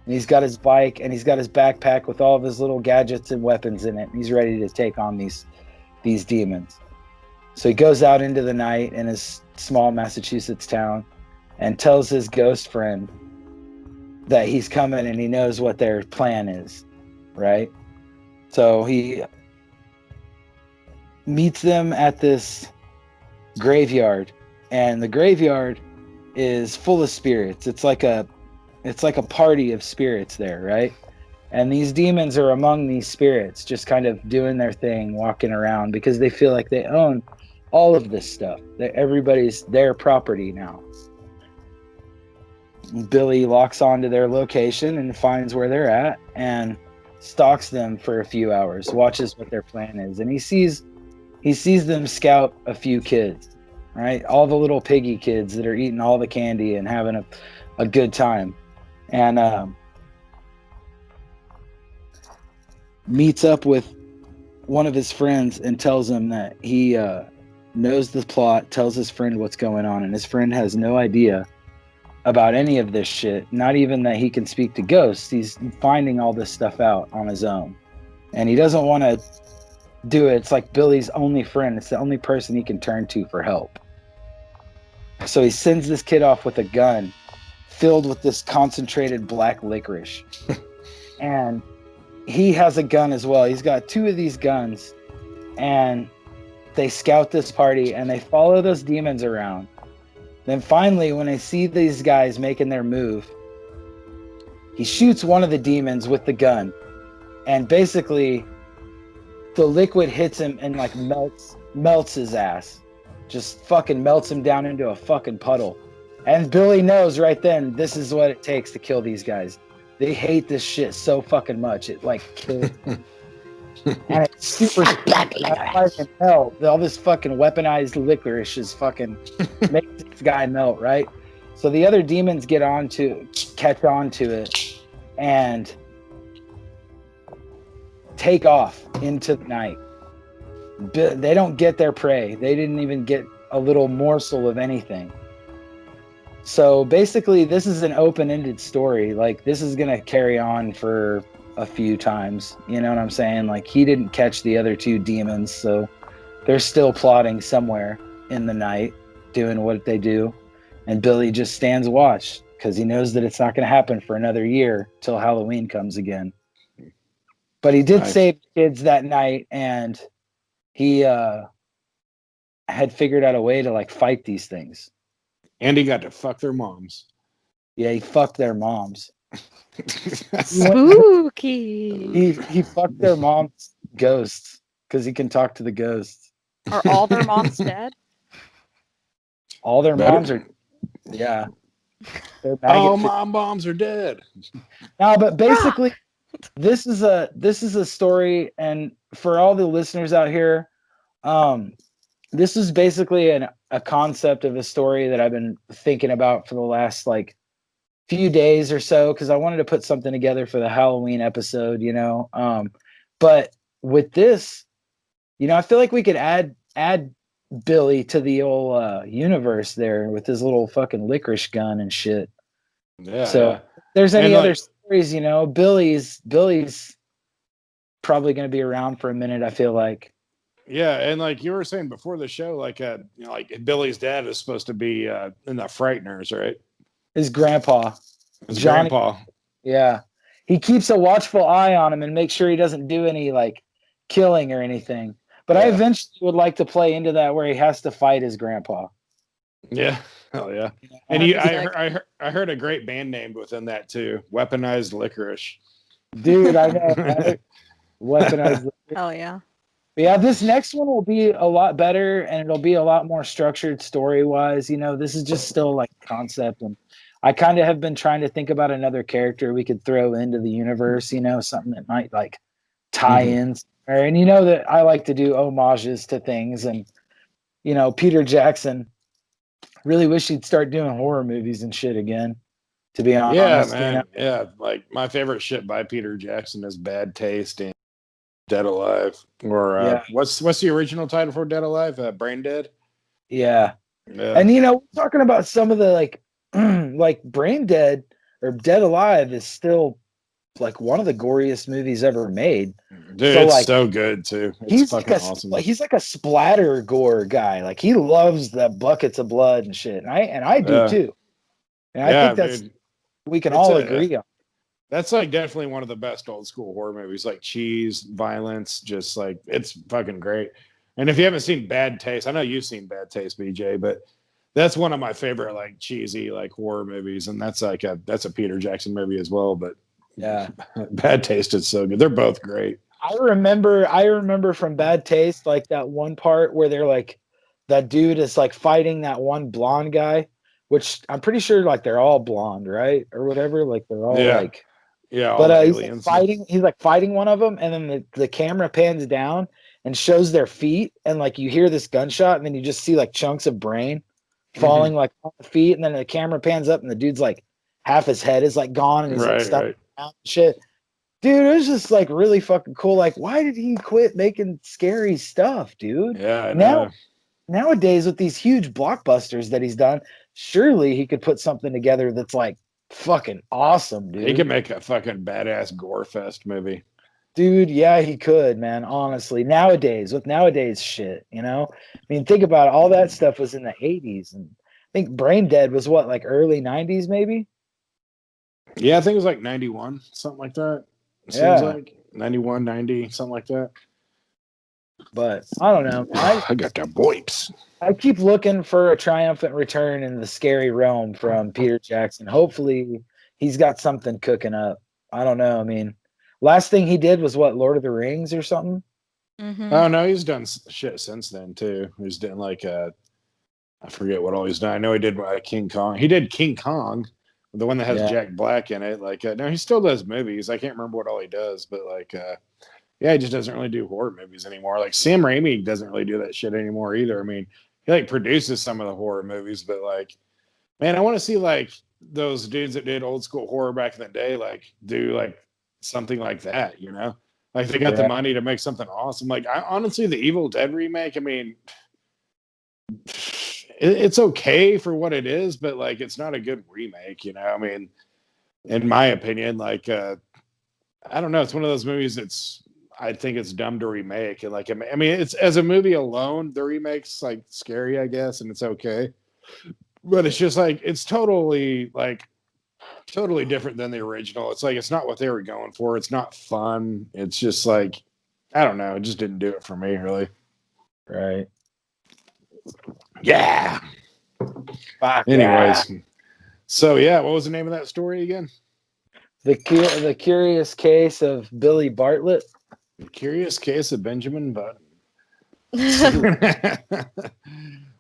And he's got his bike and he's got his backpack with all of his little gadgets and weapons in it. And he's ready to take on these demons. So he goes out into the night in his small Massachusetts town and tells his ghost friend that he's coming and he knows what their plan is, right? So he meets them at this graveyard, and the graveyard is full of spirits. It's like a party of spirits there, right? And these demons are among these spirits, just kind of doing their thing, walking around because they feel like they own all of this stuff. That everybody's their property now. Billy locks onto their location and finds where they're at and stalks them for a few hours, watches what their plan is, and he sees them scout a few kids, right? All the little piggy kids that are eating all the candy and having a good time. And meets up with one of his friends and tells him that he knows the plot, tells his friend what's going on, and his friend has no idea about any of this shit, not even that he can speak to ghosts. He's finding all this stuff out on his own. And he doesn't want to do it. It's like Billy's only friend. It's the only person he can turn to for help. So he sends this kid off with a gun filled with this concentrated black licorice. And he has a gun as well. He's got 2 of these guns. And they scout this party and they follow those demons around. Then finally, when I see these guys making their move, he shoots one of the demons with the gun. And basically, the liquid hits him and like melts his ass. Just fucking melts him down into a fucking puddle. And Billy knows right then, this is what it takes to kill these guys. They hate this shit so fucking much. It like kills them. And it's super hell. All this fucking weaponized licorice is fucking makes this guy melt, right? So the other demons catch on to it and take off into the night. They don't get their prey. They didn't even get a little morsel of anything. So basically, this is an open-ended story. Like, this is going to carry on for a few times. You know what I'm saying? Like, he didn't catch the other 2 demons, so they're still plotting somewhere in the night, doing what they do, and Billy just stands watch because he knows that it's not going to happen for another year till Halloween comes again. But he did Nice. save the kids that night, and he had figured out a way to like fight these things. And he got to fuck their moms. Yeah, he fucked their moms. Spooky. He fucked their mom's ghosts because he can talk to the ghosts. Are all their moms dead? All their Better. moms are, yeah. They're All maggot mom bombs are dead. No, but basically, this is a story, and for all the listeners out here, this is basically a concept of a story that I've been thinking about for the last like few days or so because I wanted to put something together for the Halloween episode, you know. But with this, you know, I feel like we could add Billy to the old universe there with his little fucking licorice gun and shit. Yeah. So yeah. if there's any And, other like- stories, you know, Billy's probably going to be around for a minute, I feel like. Yeah, and like you were saying before the show, like you know, like Billy's dad is supposed to be in the Frighteners, right? His grandpa. His Johnny- grandpa. Yeah. He keeps a watchful eye on him and makes sure he doesn't do any like killing or anything. But I Yeah. eventually would like to play into that where he has to fight his grandpa. Yeah. Hell yeah. And I heard a great band name within that too. Weaponized Licorice. Dude, I know. Right? Weaponized. Hell yeah. But yeah, this next one will be a lot better and it'll be a lot more structured story wise. You know, this is just still like concept, and I kind of have been trying to think about another character we could throw into the universe, you know, something that might like tie in. And you know that I like to do homages to things, and you know, Peter Jackson, really wish he'd start doing horror movies and shit again, to be honest. Yeah, you man. know? Yeah. Like my favorite shit by Peter Jackson is Bad Taste and Dead Alive. Or Yeah. what's the original title for Dead Alive? Brain Dead? Yeah. Yeah. And you know, talking about some of the like like Brain Dead or Dead Alive is still like one of the goriest movies ever made. Dude, so, it's like, so good too. It's He's fucking like awesome. he's like a splatter gore guy. Like he loves the buckets of blood and shit. And I do Yeah. too. And I Yeah, think that's dude. we can It's all a- agree on. That's like definitely one of the best old school horror movies, like cheese, violence, just like it's fucking great. And if you haven't seen Bad Taste, I know you've seen Bad Taste, BJ, but that's one of my favorite like cheesy like horror movies, and that's like that's a Peter Jackson movie as well. But Yeah. Bad Taste is so good. They're both great. I remember from Bad Taste, like that one part where they're like, that dude is like fighting that one blonde guy, which I'm pretty sure like they're all blonde, right? Or whatever. Like they're all Yeah. like, Yeah, all but the he's like aliens. fighting one of them, and then the camera pans down and shows their feet, and like you hear this gunshot, and then you just see like chunks of brain falling like on the feet, and then the camera pans up, and the dude's like half his head is like gone, and he's like Right, stuck right. down and shit. Dude, it was just like really fucking cool. Like, why did he quit making scary stuff, dude? Yeah, I Now- know. Nowadays, with these huge blockbusters that he's done, surely he could put something together that's like fucking awesome, dude. He could make a fucking badass gore fest movie. Dude, yeah, he could, man. Honestly, nowadays with nowadays shit, you know. I mean, think about it. All that stuff was in the '80s, and I think Brain Dead was what, like early '90s, maybe. Yeah, I think it was like 91, something like that. It Yeah. seems like 91, 90, something like that. But I don't know. I got the boips. I keep looking for a triumphant return in the scary realm from Peter Jackson. Hopefully, he's got something cooking up. I don't know. I mean, last thing he did was what, Lord of the Rings or something? Mhm. Oh no, he's done shit since then too. He's done like I forget what all he's done. I know he did King Kong. He did King Kong, the one that has Yeah. Jack Black in it. Like no, he still does movies. I can't remember what all he does, but like yeah, he just doesn't really do horror movies anymore. Like Sam Raimi doesn't really do that shit anymore either. I mean, he like produces some of the horror movies, but like, man, I want to see like those dudes that did old school horror back in the day, like do like something like that, you know? Like they got the Yeah. money to make something awesome. Like honestly, the Evil Dead remake, I mean, it's okay for what it is, but like it's not a good remake, you know? I mean, in my opinion, like I don't know, it's one of those movies that's I think it's dumb to remake. And like, I mean, it's as a movie alone, the remake's like scary, I guess, and it's okay. But it's just like it's totally different than the original. It's like it's not what they were going for. It's not fun. It's just like I don't know. It just didn't do it for me, really. Right. Yeah. Anyways, so yeah, what was the name of that story again? The Curious Case of Billy Bartlett. The Curious Case of Benjamin Button.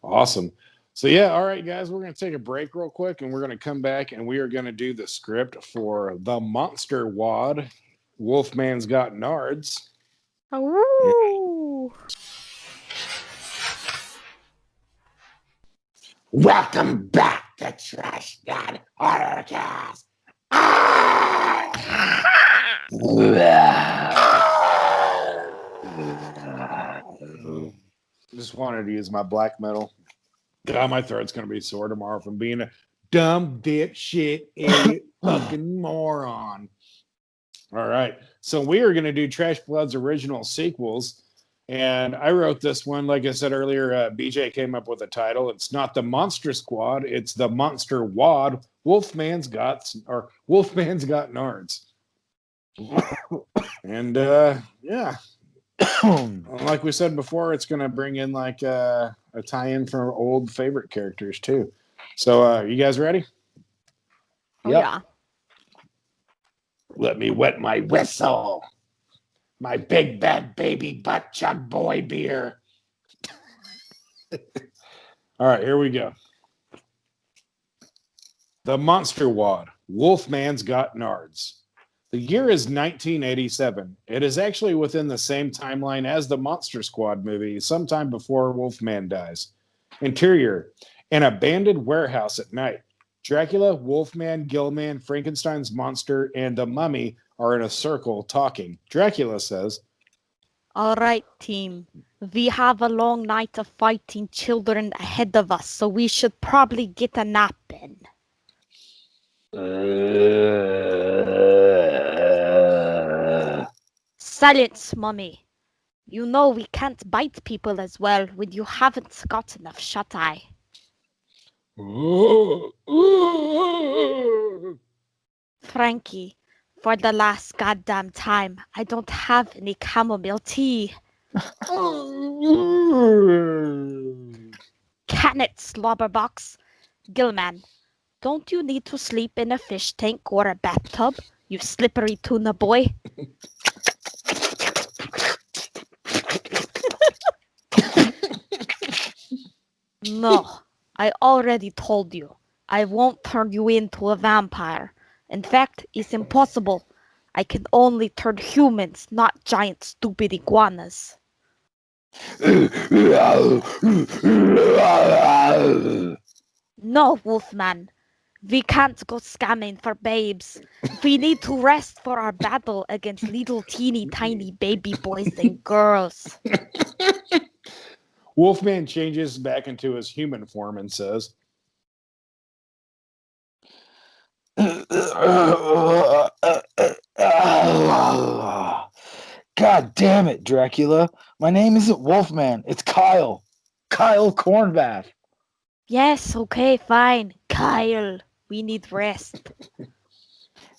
Awesome. So yeah, all right, guys, we're going to take a break real quick, and we're going to come back, and we are going to do the script for the Monster Wad. Wolfman's Got Nards. Ooh. Welcome back to Trash God Horrorcast. Just wanted to use my black metal. God, my throat's going to be sore tomorrow from being a dumb dipshit idiot fucking moron. All right. So we are going to do Trash Blood's original sequels. And I wrote this one. Like I said earlier, BJ came up with a title. It's not the Monster Squad. It's the Monster Wad. Wolfman's Got Nards. And yeah. Like we said before, it's going to bring in like a tie-in for old favorite characters too. So you guys ready? Oh, yeah. Let me wet my whistle. My big bad baby butt chug boy beer. All right, here we go. The Monster Wad. Wolfman's Got Nards. The year is 1987. It is actually within the same timeline as the Monster Squad movie, sometime before Wolfman dies. Interior, an abandoned warehouse at night. Dracula, Wolfman, Gilman, Frankenstein's monster, and the mummy are in a circle talking. Dracula says, All right, team. We have a long night of fighting children ahead of us, so we should probably get a nap in. Silence, mummy. You know we can't bite people as well when you haven't got enough shut-eye. Frankie, for the last goddamn time, I don't have any chamomile tea. Can it, slobberbox? Gilman, don't you need to sleep in a fish tank or a bathtub, you slippery tuna boy? No, I already told you. I won't turn you into a vampire. In fact, it's impossible. I can only turn humans, not giant stupid iguanas. No, Wolfman. We can't go scamming for babes. We need to rest for our battle against little teeny tiny baby boys and girls. Wolfman changes back into his human form and says, God damn it, Dracula. My name isn't Wolfman. It's Kyle. Kyle Cornbath. Yes, okay, fine. Kyle, we need rest.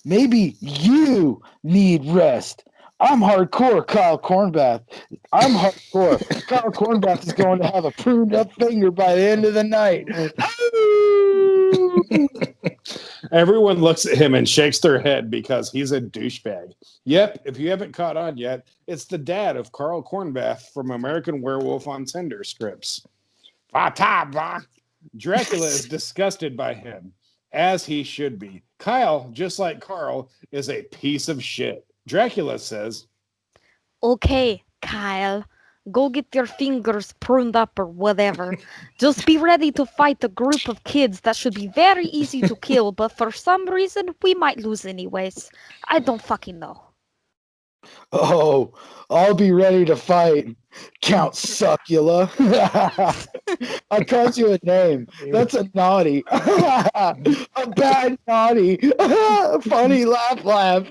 Maybe you need rest. I'm hardcore, Kyle Cornbath. I'm hardcore. Kyle Cornbath is going to have a pruned up finger by the end of the night. everyone looks at him and shakes their head because he's a douchebag. Yep, if you haven't caught on yet, it's the dad of Carl Cornbath from American Werewolf on Tinder scripts. Dracula is disgusted by him, as he should be. Kyle, just like Carl, is a piece of shit. Dracula says, Okay, Kyle, go get your fingers pruned up or whatever. Just be ready to fight a group of kids that should be very easy to kill, but for some reason, we might lose anyways. I don't fucking know. Oh, I'll be ready to fight, Count Succula. I called you a name. That's a naughty. A bad naughty. Funny laugh.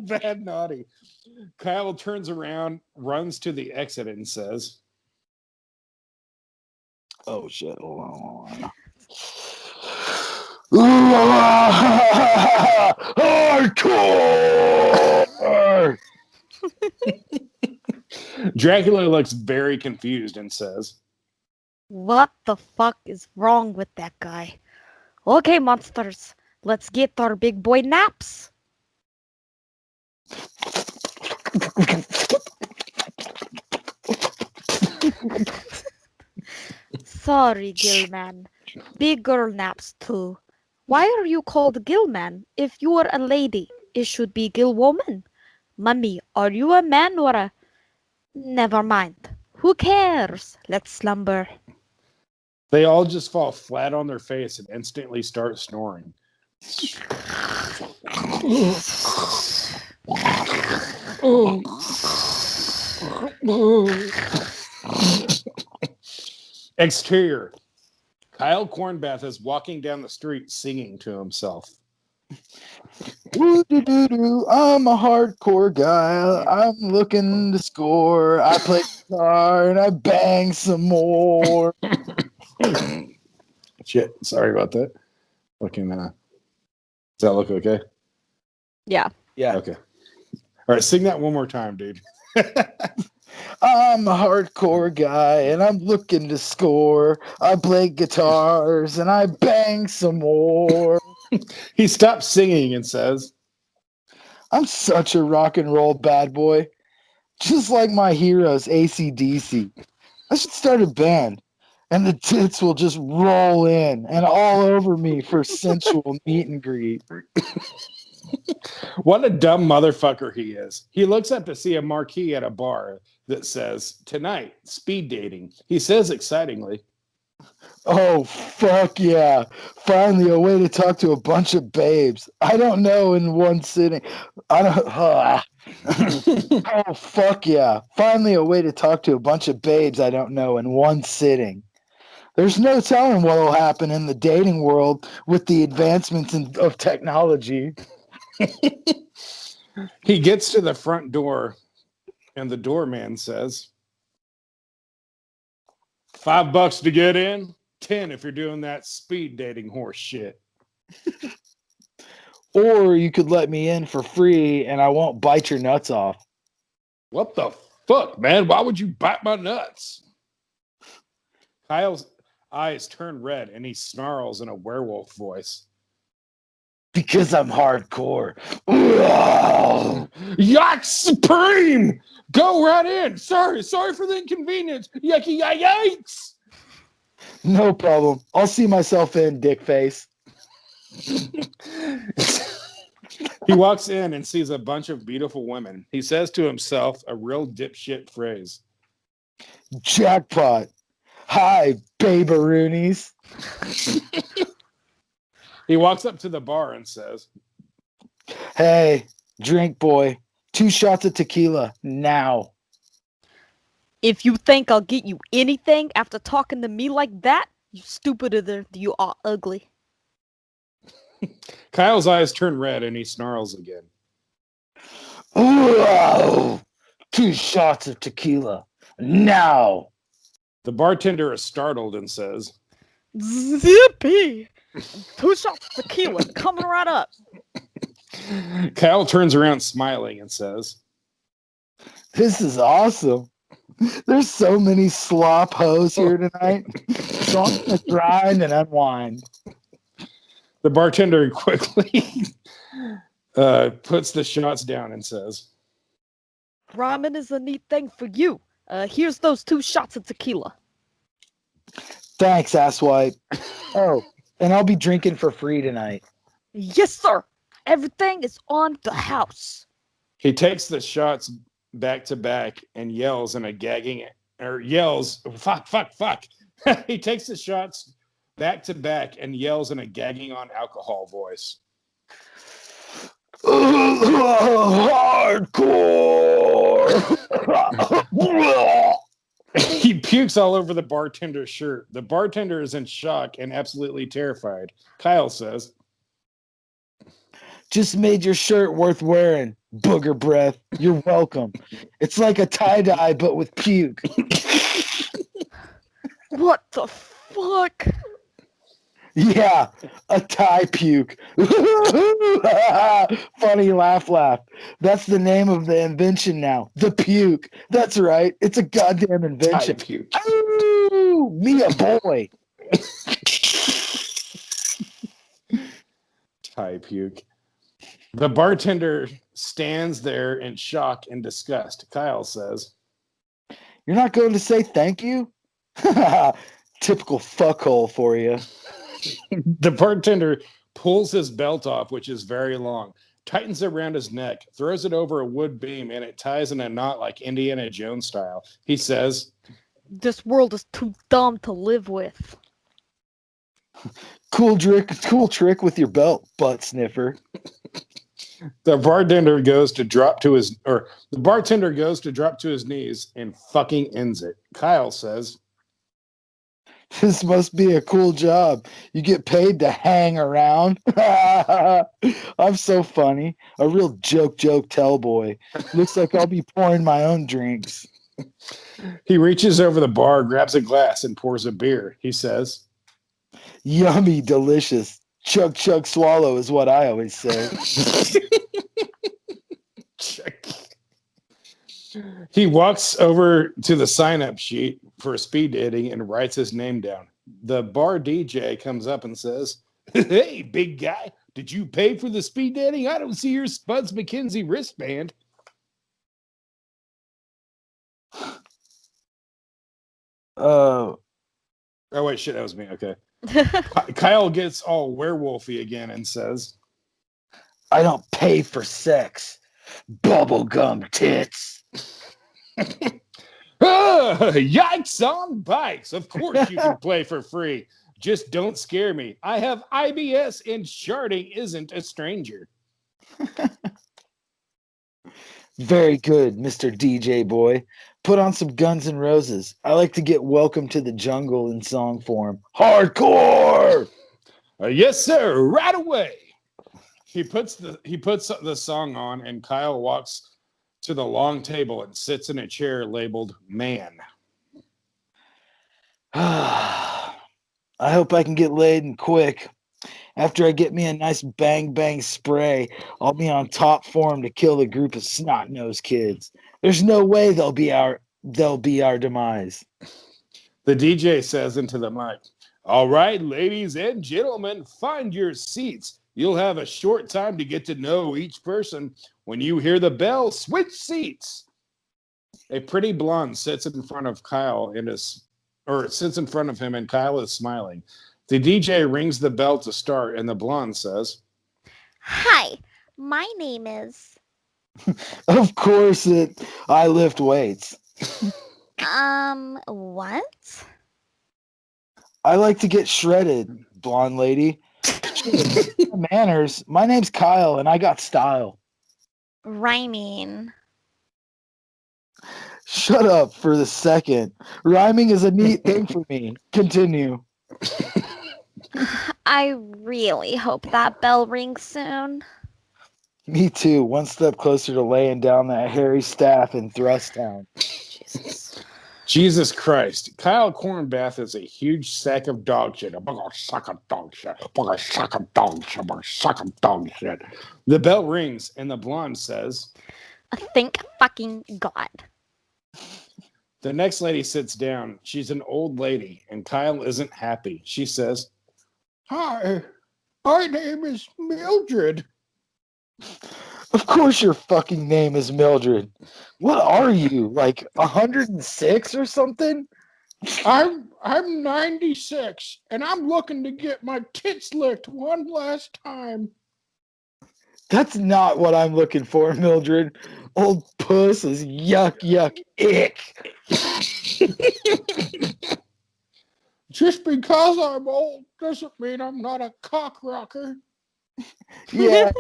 Bad naughty. Kyle turns around, runs to the exit, and says, Oh shit! Hold on. Hardcore! Dracula looks very confused and says, What the fuck is wrong with that guy? Okay, monsters, let's get our big boy naps. Sorry, Gilman. Big girl naps too. Why are you called Gilman? If you are a lady, it should be Gilwoman. Mummy, are you a man or a... Never mind. Who cares? Let's slumber. they all just fall flat on their face and instantly start snoring. Exterior. Kyle Cornbath is walking down the street singing to himself. Woo-doo-doo-doo, I'm a hardcore guy. I'm looking to score. I play guitar and I bang some more. Shit, sorry about that. Looking, does that look okay? Yeah. Yeah. Okay. All right, sing that one more time, dude. I'm a hardcore guy and I'm looking to score. I play guitars and I bang some more. He stops singing and says, I'm such a rock and roll bad boy. Just like my heroes, AC/DC. I should start a band and the tits will just roll in and all over me for sensual meet and greet. what a dumb motherfucker he is. He looks up to see a marquee at a bar that says, tonight, speed dating. He says excitingly, Oh, fuck yeah. Finally, a way to talk to a bunch of babes. I don't know in one sitting. I don't. Oh, fuck yeah. Finally, a way to talk to a bunch of babes I don't know in one sitting. There's no telling what will happen in the dating world with the advancements of technology. he gets to the front door and the doorman says, $5 to get in, 10 if you're doing that speed dating horse shit. Or you could let me in for free and I won't bite your nuts off. What the fuck, man? Why would you bite my nuts? Kyle's eyes turn red and he snarls in a werewolf voice. Because I'm hardcore. Yacht Supreme! Go right in. Sorry for the inconvenience. Yucky yikes! No problem. I'll see myself in, dick face. He walks in and sees a bunch of beautiful women. He says to himself a real dipshit phrase. Jackpot. Hi, baberoonies. He walks up to the bar and says, Hey, drink boy. 2 shots of tequila now. If you think I'll get you anything after talking to me like that, you stupider than you are ugly. Kyle's eyes turn red and he snarls again. Whoa! 2 shots of tequila now. The bartender is startled and says, Zippy! 2 shots of tequila coming right up. Kyle turns around smiling and says, This is awesome. There's so many slop hoes here tonight. So I'm gonna grind and unwind. the bartender quickly puts the shots down and says, Ramen is a neat thing for you. Here's those 2 shots of tequila. Thanks, asswipe. Oh, and I'll be drinking for free tonight. Yes, sir. Everything is on the house. he takes the shots back to back and yells in a gagging, or yells, fuck. He takes the shots back to back and yells in a gagging on alcohol voice. Hardcore. He pukes all over the bartender's shirt. The bartender is in shock and absolutely terrified. Kyle says, Just made your shirt worth wearing. Booger breath. You're welcome. It's like a tie-dye, but with puke. What the fuck? Yeah, a tie puke. Funny laugh. That's the name of the invention now. The puke. That's right. It's a goddamn Tie invention. puke. Ooh, me a boy. Tie puke. The bartender stands there in shock and disgust. Kyle says, You're not going to say thank you? Typical fuckhole for you. the bartender pulls his belt off, which is very long, tightens it around his neck, throws it over a wood beam, and it ties in a knot like Indiana Jones style. He says, This world is too dumb to live with. Cool trick with your belt, butt sniffer. the bartender goes to drop to his knees and fucking ends it. Kyle says, This must be a cool job. You get paid to hang around. I'm so funny. A real joke tell boy. Looks like I'll be pouring my own drinks. he reaches over the bar, grabs a glass, and pours a beer. He says, Yummy, delicious. Chug, swallow is what I always say. He walks over to the sign-up sheet for speed dating and writes his name down. The bar DJ comes up and says, Hey, big guy, did you pay for the speed dating? I don't see your Spuds McKenzie wristband. Oh, wait, shit, that was me. Okay. Kyle gets all werewolfy again and says, I don't pay for sex. Bubblegum tits. Yikes on bikes. Of course you can play for free. Just don't scare me. I have IBS and sharding isn't a stranger. Very good, Mr. DJ boy. Put on some Guns N' Roses. I like to get Welcome to the Jungle in song form. Hardcore! Yes, sir. Right away. He puts the song on, and Kyle walks to the long table and sits in a chair labeled man. I hope I can get laid and quick. After I get me a nice bang spray, I'll be on top form to kill the group of snot-nosed kids. There's no way they'll be our demise. The DJ says into the mic, All right, ladies and gentlemen, find your seats. You'll have a short time to get to know each person. When you hear the bell, switch seats. A pretty blonde sits in front of him, and Kyle is smiling. The DJ rings the bell to start, and the blonde says, Hi, my name is... Of course I lift weights. What? I like to get shredded, blonde lady. Manners. My name's Kyle, and I got style. Rhyming. Shut up for the second. Rhyming is a neat thing for me. Continue. I really hope that bell rings soon. Me too. One step closer to laying down that hairy staff in Thrust Town. Jesus Christ. Kyle Cornbath is a huge sack of dog shit. I'm gonna suck of dog shit. I'm gonna suck of dog shit. I'm gonna suck of dog shit. The bell rings, and the blonde says, Thank fucking God. The next lady sits down. She's an old lady, and Kyle isn't happy. She says, Hi, my name is Mildred. Of course your fucking name is Mildred. What are you, like 106 or something? I'm 96, and I'm looking to get my tits licked one last time. That's not what I'm looking for, Mildred. Old puss is yuck, ick. Just because I'm old doesn't mean I'm not a cock rocker. Yeah,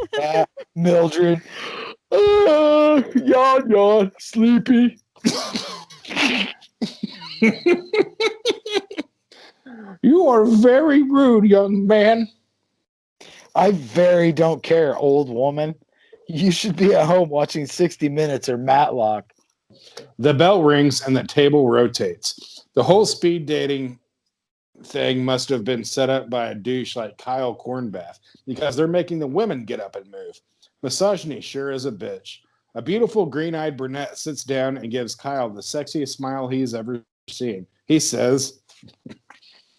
Mildred. Yawn, sleepy. You are very rude, young man. I very don't care, old woman. You should be at home watching 60 Minutes or Matlock. The bell rings and the table rotates. The whole speed dating thing must have been set up by a douche like Kyle Cornbath because they're making the women get up and move. Misogyny sure is a bitch. A beautiful green-eyed brunette sits down and gives Kyle the sexiest smile he's ever seen. He says,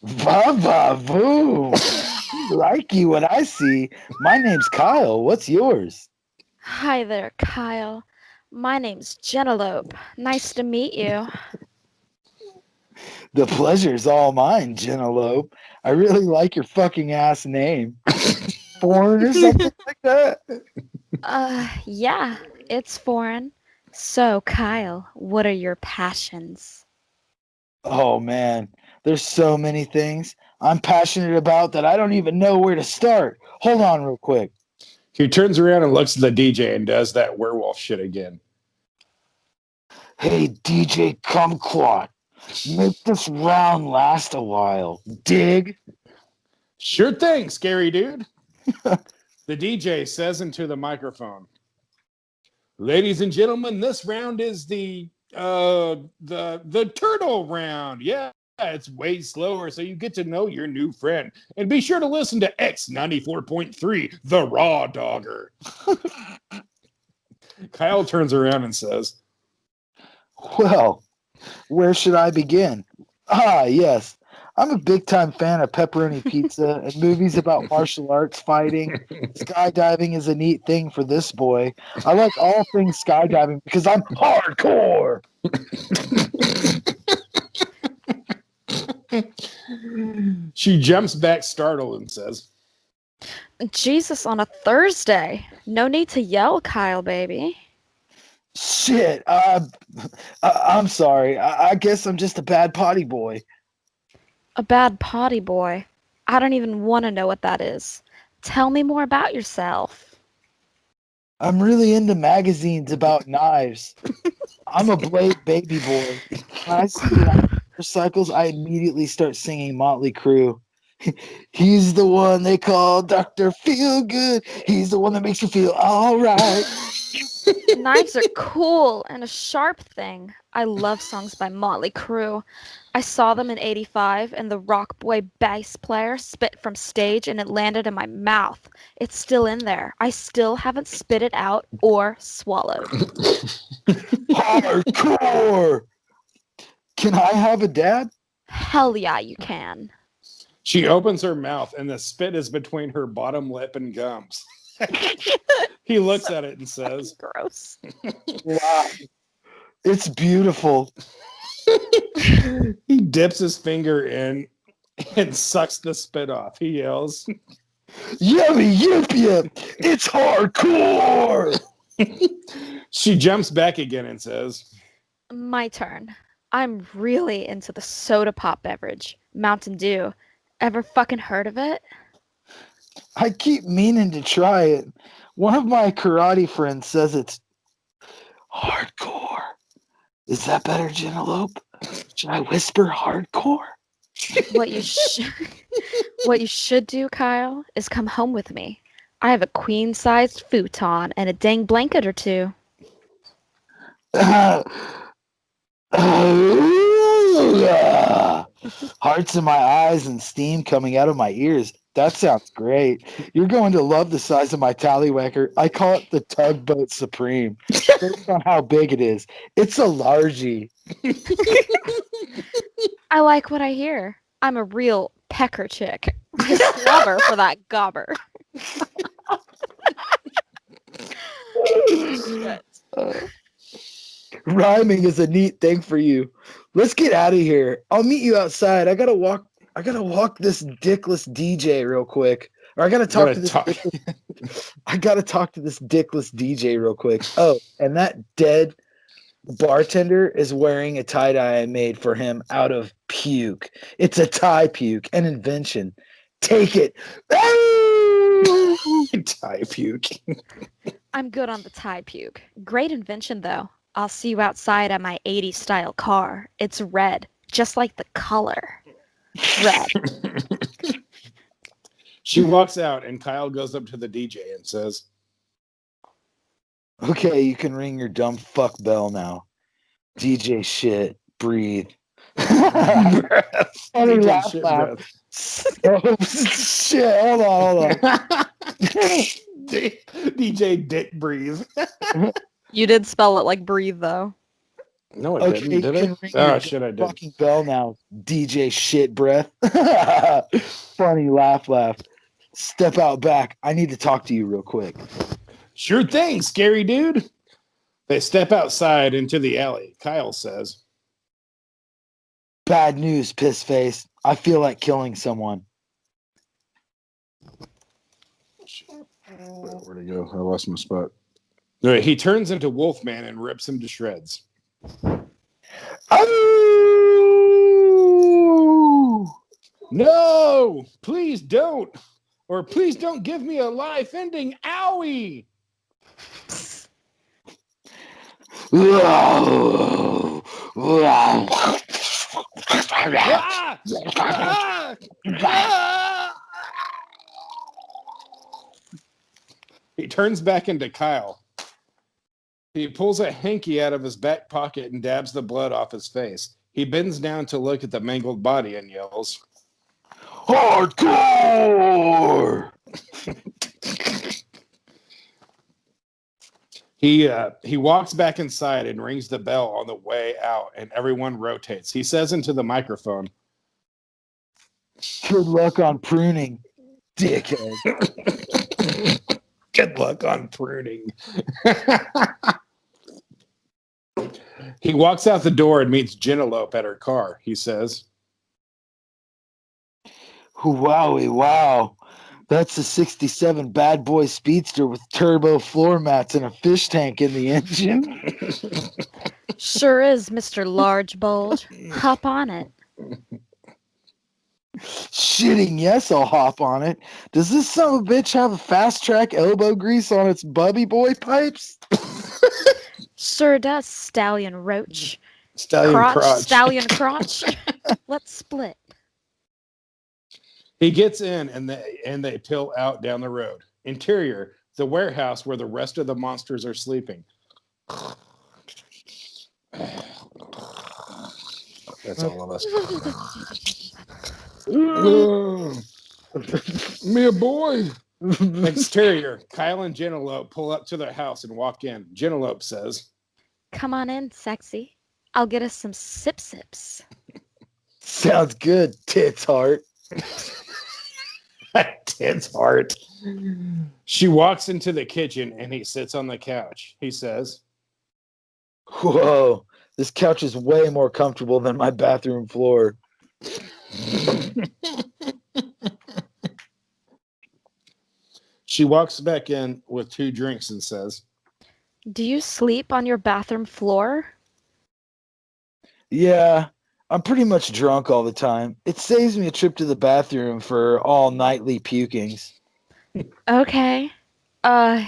Va-va-voom. Like you what I see. My name's Kyle. What's yours? Hi there, Kyle. My name's Jennilope. Nice to meet you. The pleasure's all mine, Jennilope. I really like your fucking ass name. Foreign or something like that? Yeah, it's foreign. So, Kyle, what are your passions? Oh man, there's so many things I'm passionate about that I don't even know where to start. Hold on real quick. he turns around and looks at the DJ and does that werewolf shit again. Hey, DJ Kumquat, make this round last a while. Dig? Sure thing, scary dude. The DJ says into the microphone, ladies and gentlemen, this round is the turtle round. Yeah, it's way slower, so you get to know your new friend. And be sure to listen to X94.3, the Raw Dogger. Kyle turns around and says, Well, where should I begin? Ah, yes. I'm a big time fan of pepperoni pizza and movies about martial arts fighting. Skydiving is a neat thing for this boy. I like all things skydiving because I'm hardcore. she jumps back startled and says, Jesus on a Thursday. No need to yell, Kyle, baby. Shit. I'm sorry. I guess I'm just a bad potty boy. A bad potty boy. I don't even want to know what that is. Tell me more about yourself. I'm really into magazines about knives. I'm a Blade baby boy. When I see motorcycles, I immediately start singing Motley Crue. He's the one they call Dr. Feelgood. He's the one that makes you feel all right. Knives are cool and a sharp thing. I love songs by Motley Crue. I saw them in '85 and the rock boy bass player spit from stage and it landed in my mouth. It's still in there. I still haven't spit it out or swallowed. Hardcore! Can I have a dad? Hell yeah, you can. she opens her mouth and the spit is between her bottom lip and gums. He looks at it and says, Gross. Wow. It's beautiful. he dips his finger in and sucks the spit off. He yells, Yummy yip yip! It's hardcore! she jumps back again and says, My turn. I'm really into the soda pop beverage, Mountain Dew. Ever fucking heard of it? I keep meaning to try it. One of my karate friends says it's hardcore. Is that better, Jennilope? Should I whisper hardcore? What you what you should do, Kyle, is come home with me. I have a queen-sized futon and a dang blanket or two. Hearts in my eyes and steam coming out of my ears. That sounds great. You're going to love the size of my tallywhacker. I call it the Tugboat Supreme, based on how big it is. It's a largie. I like what I hear. I'm a real pecker chick. Slobber for that gobber. Rhyming is a neat thing for you. Let's get out of here. I'll meet you outside. I gotta walk this dickless DJ real quick. Or I gotta talk to this I gotta talk to this dickless DJ real quick. Oh, and that dead bartender is wearing a tie-dye I made for him out of puke. It's a tie puke, an invention. Take it. tie puke. I'm good on the tie puke. Great invention, though. I'll see you outside at my 80s style car. It's red, just like the color. Red. She walks out, and Kyle goes up to the DJ and says, Okay, you can ring your dumb fuck bell now. DJ shit, breathe. Funny DJ laugh, shit laugh. breath. Oh, shit, hold on. DJ Dick Breathe. You did spell it like breathe, though. No, it Okay, didn't, you did can it? ring Oh, your shit, I did. fucking bell now. DJ shit breath. Funny laugh, laugh. Step out back. I need to talk to you real quick. Sure thing, scary dude. They step outside into the alley. Kyle says, Bad news, piss face. I feel like killing someone. where'd it go? I lost my spot. All right, he turns into Wolfman and rips him to shreds. Oh! No, please don't. Or please don't give me a life ending. Owie. Ah! Ah! Ah! He turns back into Kyle. He pulls a hanky out of his back pocket and dabs the blood off his face. He bends down to look at the mangled body and yells, Hardcore! He walks back inside and rings the bell on the way out, and everyone rotates. He says into the microphone, Good luck on pruning, dickhead. good luck on pruning. He walks out the door and meets Genelope at her car. He says, Wowie, wow. That's a 67 bad boy speedster with turbo floor mats and a fish tank in the engine. Sure is, Mr. Large Bulge. Hop on it. Shitting, yes, I'll hop on it. Does this son of a bitch have a fast track elbow grease on its bubby boy pipes? Sure does, Stallion Roach. Stallion crotch. Stallion Crotch. Let's split. He gets in and they peel out down the road. Interior, the warehouse where the rest of the monsters are sleeping. That's all of us. Me a boy. Exterior, Kyle and Genelope pull up to their house and walk in. Genelope says, Come on in, sexy. I'll get us some sip-sips. Sounds good, tits heart. Tits heart. She walks into the kitchen and he sits on the couch. He says, Whoa, this couch is way more comfortable than my bathroom floor. She walks back in with 2 drinks and says, Do you sleep on your bathroom floor? Yeah, I'm pretty much drunk all the time. It saves me a trip to the bathroom for all nightly pukings. Okay.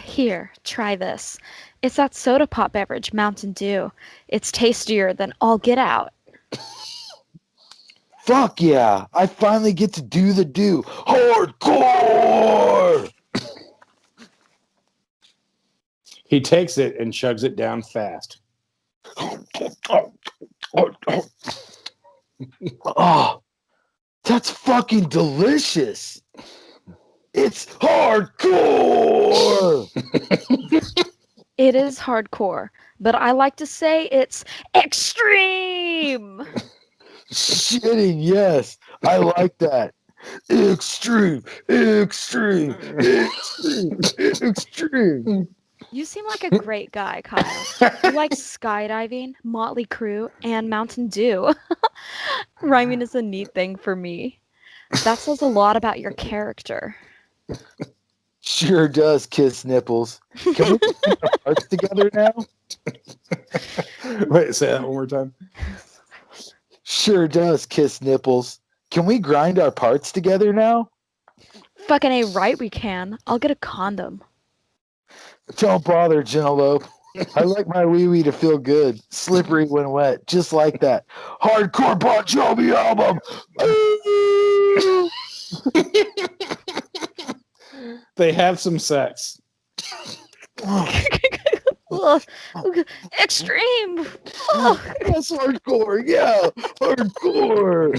Here, try this. It's that soda pop beverage, Mountain Dew. It's tastier than all get out. Fuck yeah, I finally get to do the do. Hardcore! he takes it and chugs it down fast. Oh, that's fucking delicious. It's hardcore. It is hardcore, but I like to say it's extreme. Shitting, yes. I like that. Extreme, extreme, extreme, extreme. You seem like a great guy, Kyle. You like skydiving, Motley Crue, and Mountain Dew. Rhyming is a neat thing for me. That says a lot about your character. Sure does, kiss nipples. Can we put our hearts together now? Wait, say that one more time. Sure does, kiss nipples. Can we grind our parts together now? Fucking A right we can. I'll get a condom. Don't bother, Genelope. I like my wee-wee to feel good. Slippery when wet. Just like that. Hardcore Bon Jovi album! They have some sex. Ugh, extreme. Ugh. That's hardcore. Yeah, hardcore.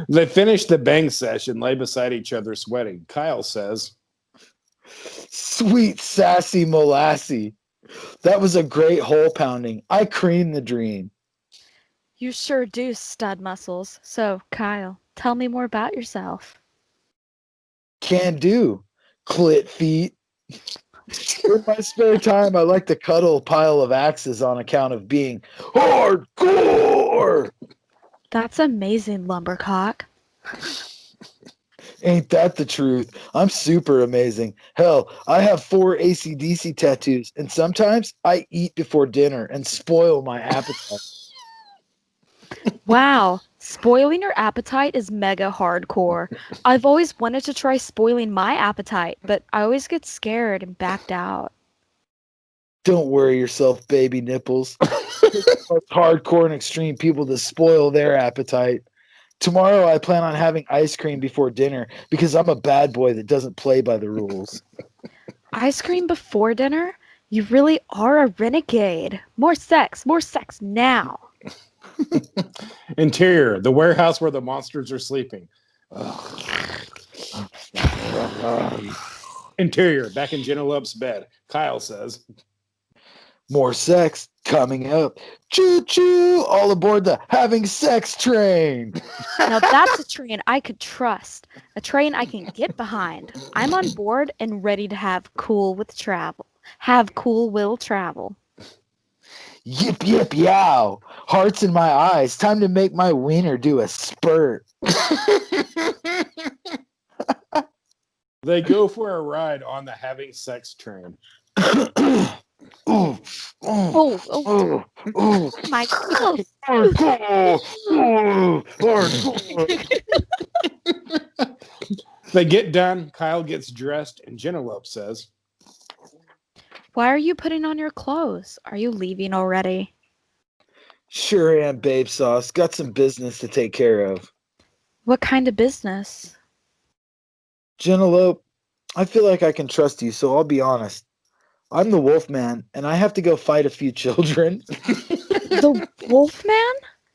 They finish the bang session, lay beside each other sweating. Kyle says, Sweet sassy molassy. That was a great hole pounding. I creamed the dream. You sure do, stud muscles. So, Kyle, tell me more about yourself. Can do. Clit feet. In my spare time, I like to cuddle a pile of axes on account of being hardcore. That's amazing, lumbercock. Ain't that the truth? I'm super amazing. Hell, I have 4 AC/DC tattoos, and sometimes I eat before dinner and spoil my appetite. Wow, spoiling your appetite is mega hardcore. I've always wanted to try spoiling my appetite, but I always get scared and backed out. Don't worry yourself, baby nipples. Most hardcore and extreme people to spoil their appetite. Tomorrow I plan on having ice cream before dinner because I'm a bad boy that doesn't play by the rules. Ice cream before dinner? You really are a renegade. More sex now. Interior, the warehouse where the monsters are sleeping. Interior, back in Jennilope's bed. Kyle says, More sex coming up. Choo choo! All aboard the having sex train. Now that's a train I could trust. A train I can get behind. I'm on board and ready to have cool will travel. Yip yip yow. Hearts in my eyes. Time to make my wiener do a spurt. they go for a ride on the having sex train. Ooh, Oh, ooh. my God. Hardcore. Ooh, hardcore. They get done. Kyle gets dressed, and Jennilope says, Why are you putting on your clothes? Are you leaving already? Sure am, babe sauce. Got some business to take care of. What kind of business? Jennilope, I feel like I can trust you, so I'll be honest. I'm the Wolfman, and I have to go fight a few children. The Wolfman?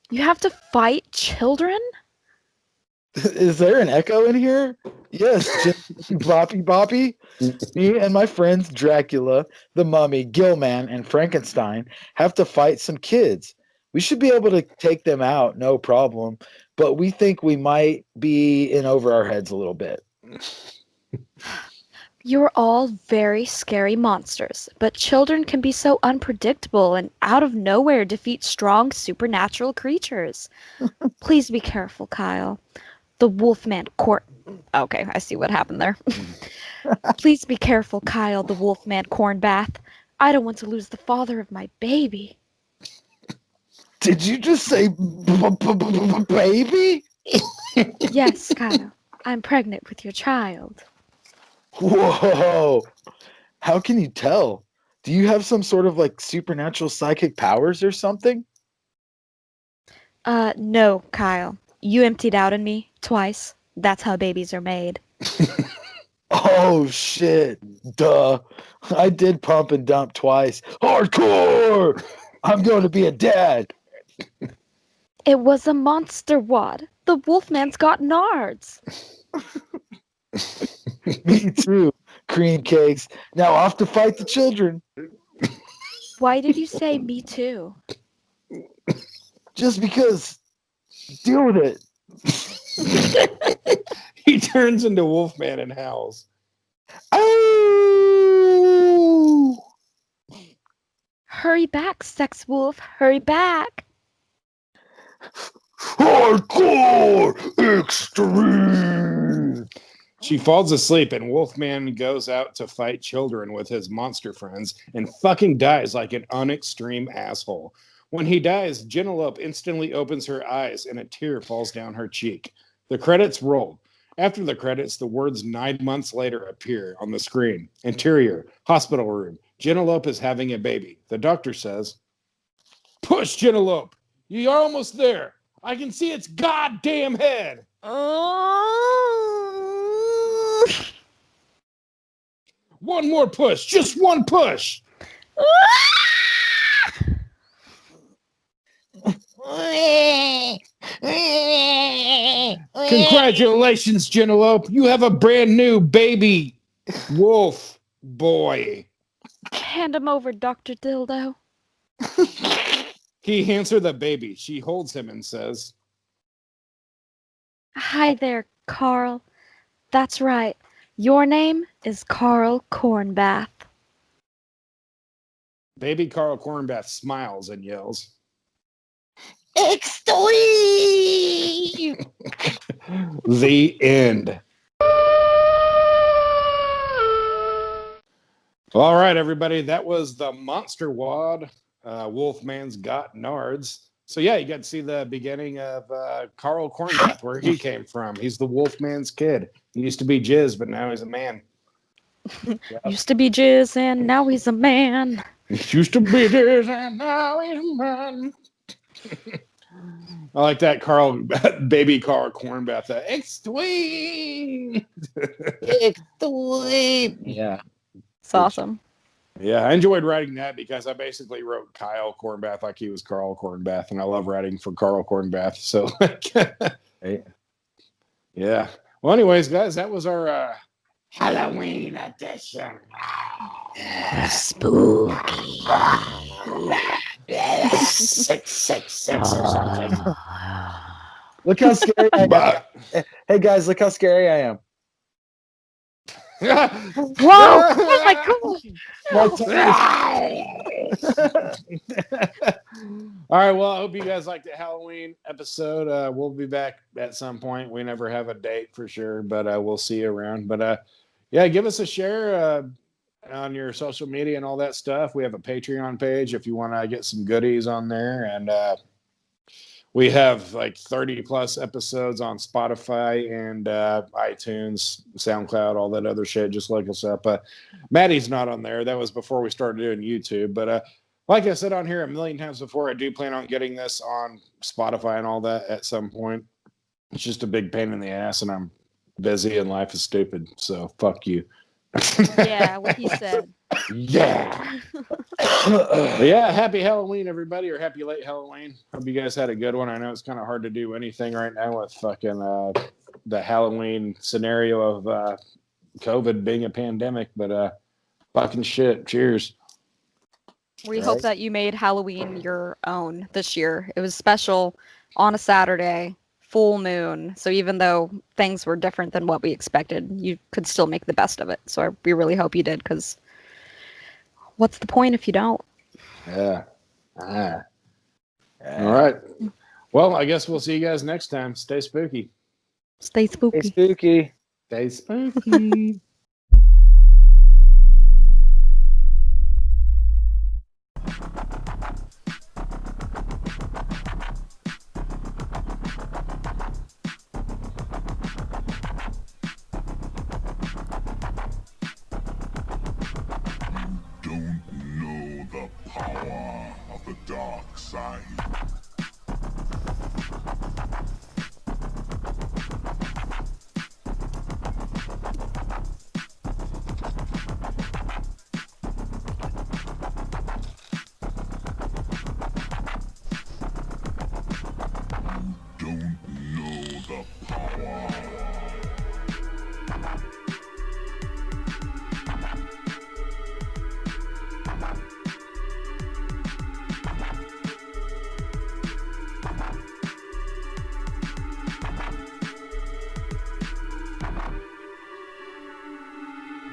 You have to fight children? Is there an echo in here? Yes, Boppy Boppy. Me and my friends Dracula, the Mummy, Gilman, and Frankenstein have to fight some kids. We should be able to take them out, no problem. But we think we might be in over our heads a little bit. You're all very scary monsters, but children can be so unpredictable and out of nowhere defeat strong supernatural creatures. Please be careful, Kyle. The Wolfman court. Okay, I see what happened there. Please be careful, Kyle, the Wolfman Cornbath. I don't want to lose the father of my baby. Did you just say baby? Yes, Kyle. I'm pregnant with your child. Whoa. How can you tell? Do you have some sort of like supernatural psychic powers or something? No, Kyle. You emptied out on me twice. That's how babies are made. Oh shit. Duh. I did pump and dump twice. Hardcore! I'm going to be a dad. It was a Monster Wad. The Wolfman's got Nards. Me too. Cream cakes. Now off to fight the children. Why did you say me too? Just because. Deal with it. He turns into Wolfman and howls. Oh! Hurry back, sex wolf. Hurry back. Hardcore extreme. She falls asleep, and Wolfman goes out to fight children with his monster friends and fucking dies like an unextreme asshole. When he dies, Jennilope instantly opens her eyes and a tear falls down her cheek. The credits roll. After the credits, the words 9 months later appear on the screen. Interior, hospital room. Jennilope is having a baby. The doctor says, Push, Jennilope! You're almost there! I can see its goddamn head! One more push. Just one push. Congratulations, Genelope. You have a brand new baby wolf boy. Hand him over, Dr. Dildo. He hands her the baby. She holds him and says, Hi there, Carl. That's right. Your name is Carl Cornbath. Baby Carl Cornbath smiles and yells, Extreme! the end. All right, everybody. That was the Monster Wad. Wolfman's got Nards. So yeah, you got to see the beginning of Carl Cornbath, where he came from. He's the Wolfman's kid. He used to be Jizz, but now he's a man. Used to be Jizz and now he's a man. He used to be Jizz and now he's a man. I like that baby Carl Cornbath. Extreme. Extreme. Yeah. It's awesome. Yeah, I enjoyed writing that because I basically wrote Kyle Cornbath like he was Carl Cornbath, and I love writing for Carl Cornbath. So, yeah. Well, anyways, guys, that was our Halloween edition. Spooky. 666 or something. Look how scary I am. Hey guys, look how scary I am. Whoa! Oh my god! All right, well, I hope you guys liked the Halloween episode. We'll be back at some point. We never have a date for sure, but we'll see you around. But yeah, give us a share on your social media and all that stuff. We have a Patreon page if you want to get some goodies on there. And we have like 30 plus episodes on Spotify and iTunes, SoundCloud, all that other shit. Just look us up. Maddie's not on there. That was before we started doing YouTube. But like I said on here a million times before, I do plan on getting this on Spotify and all that at some point. It's just a big pain in the ass, and I'm busy and life is stupid. So fuck you. Yeah, what he said. Yeah. Yeah, happy Halloween, everybody, or happy late Halloween. Hope you guys had a good one. I know it's kind of hard to do anything right now with fucking the Halloween scenario of COVID being a pandemic, but fucking shit. Cheers. We hope that you made Halloween your own this year. It was special on a Saturday, full moon. So even though things were different than what we expected, you could still make the best of it. So we really hope you did, because what's the point if you don't? Yeah. All right. Well, I guess we'll see you guys next time. Stay spooky. Stay spooky. Hey, spooky. Stay spooky. Don't know the power of the dark side. Don't know the power.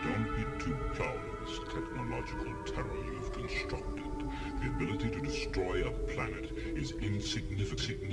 Don't be too proud of this technological terror you've constructed. The ability to destroy a planet is insignificant.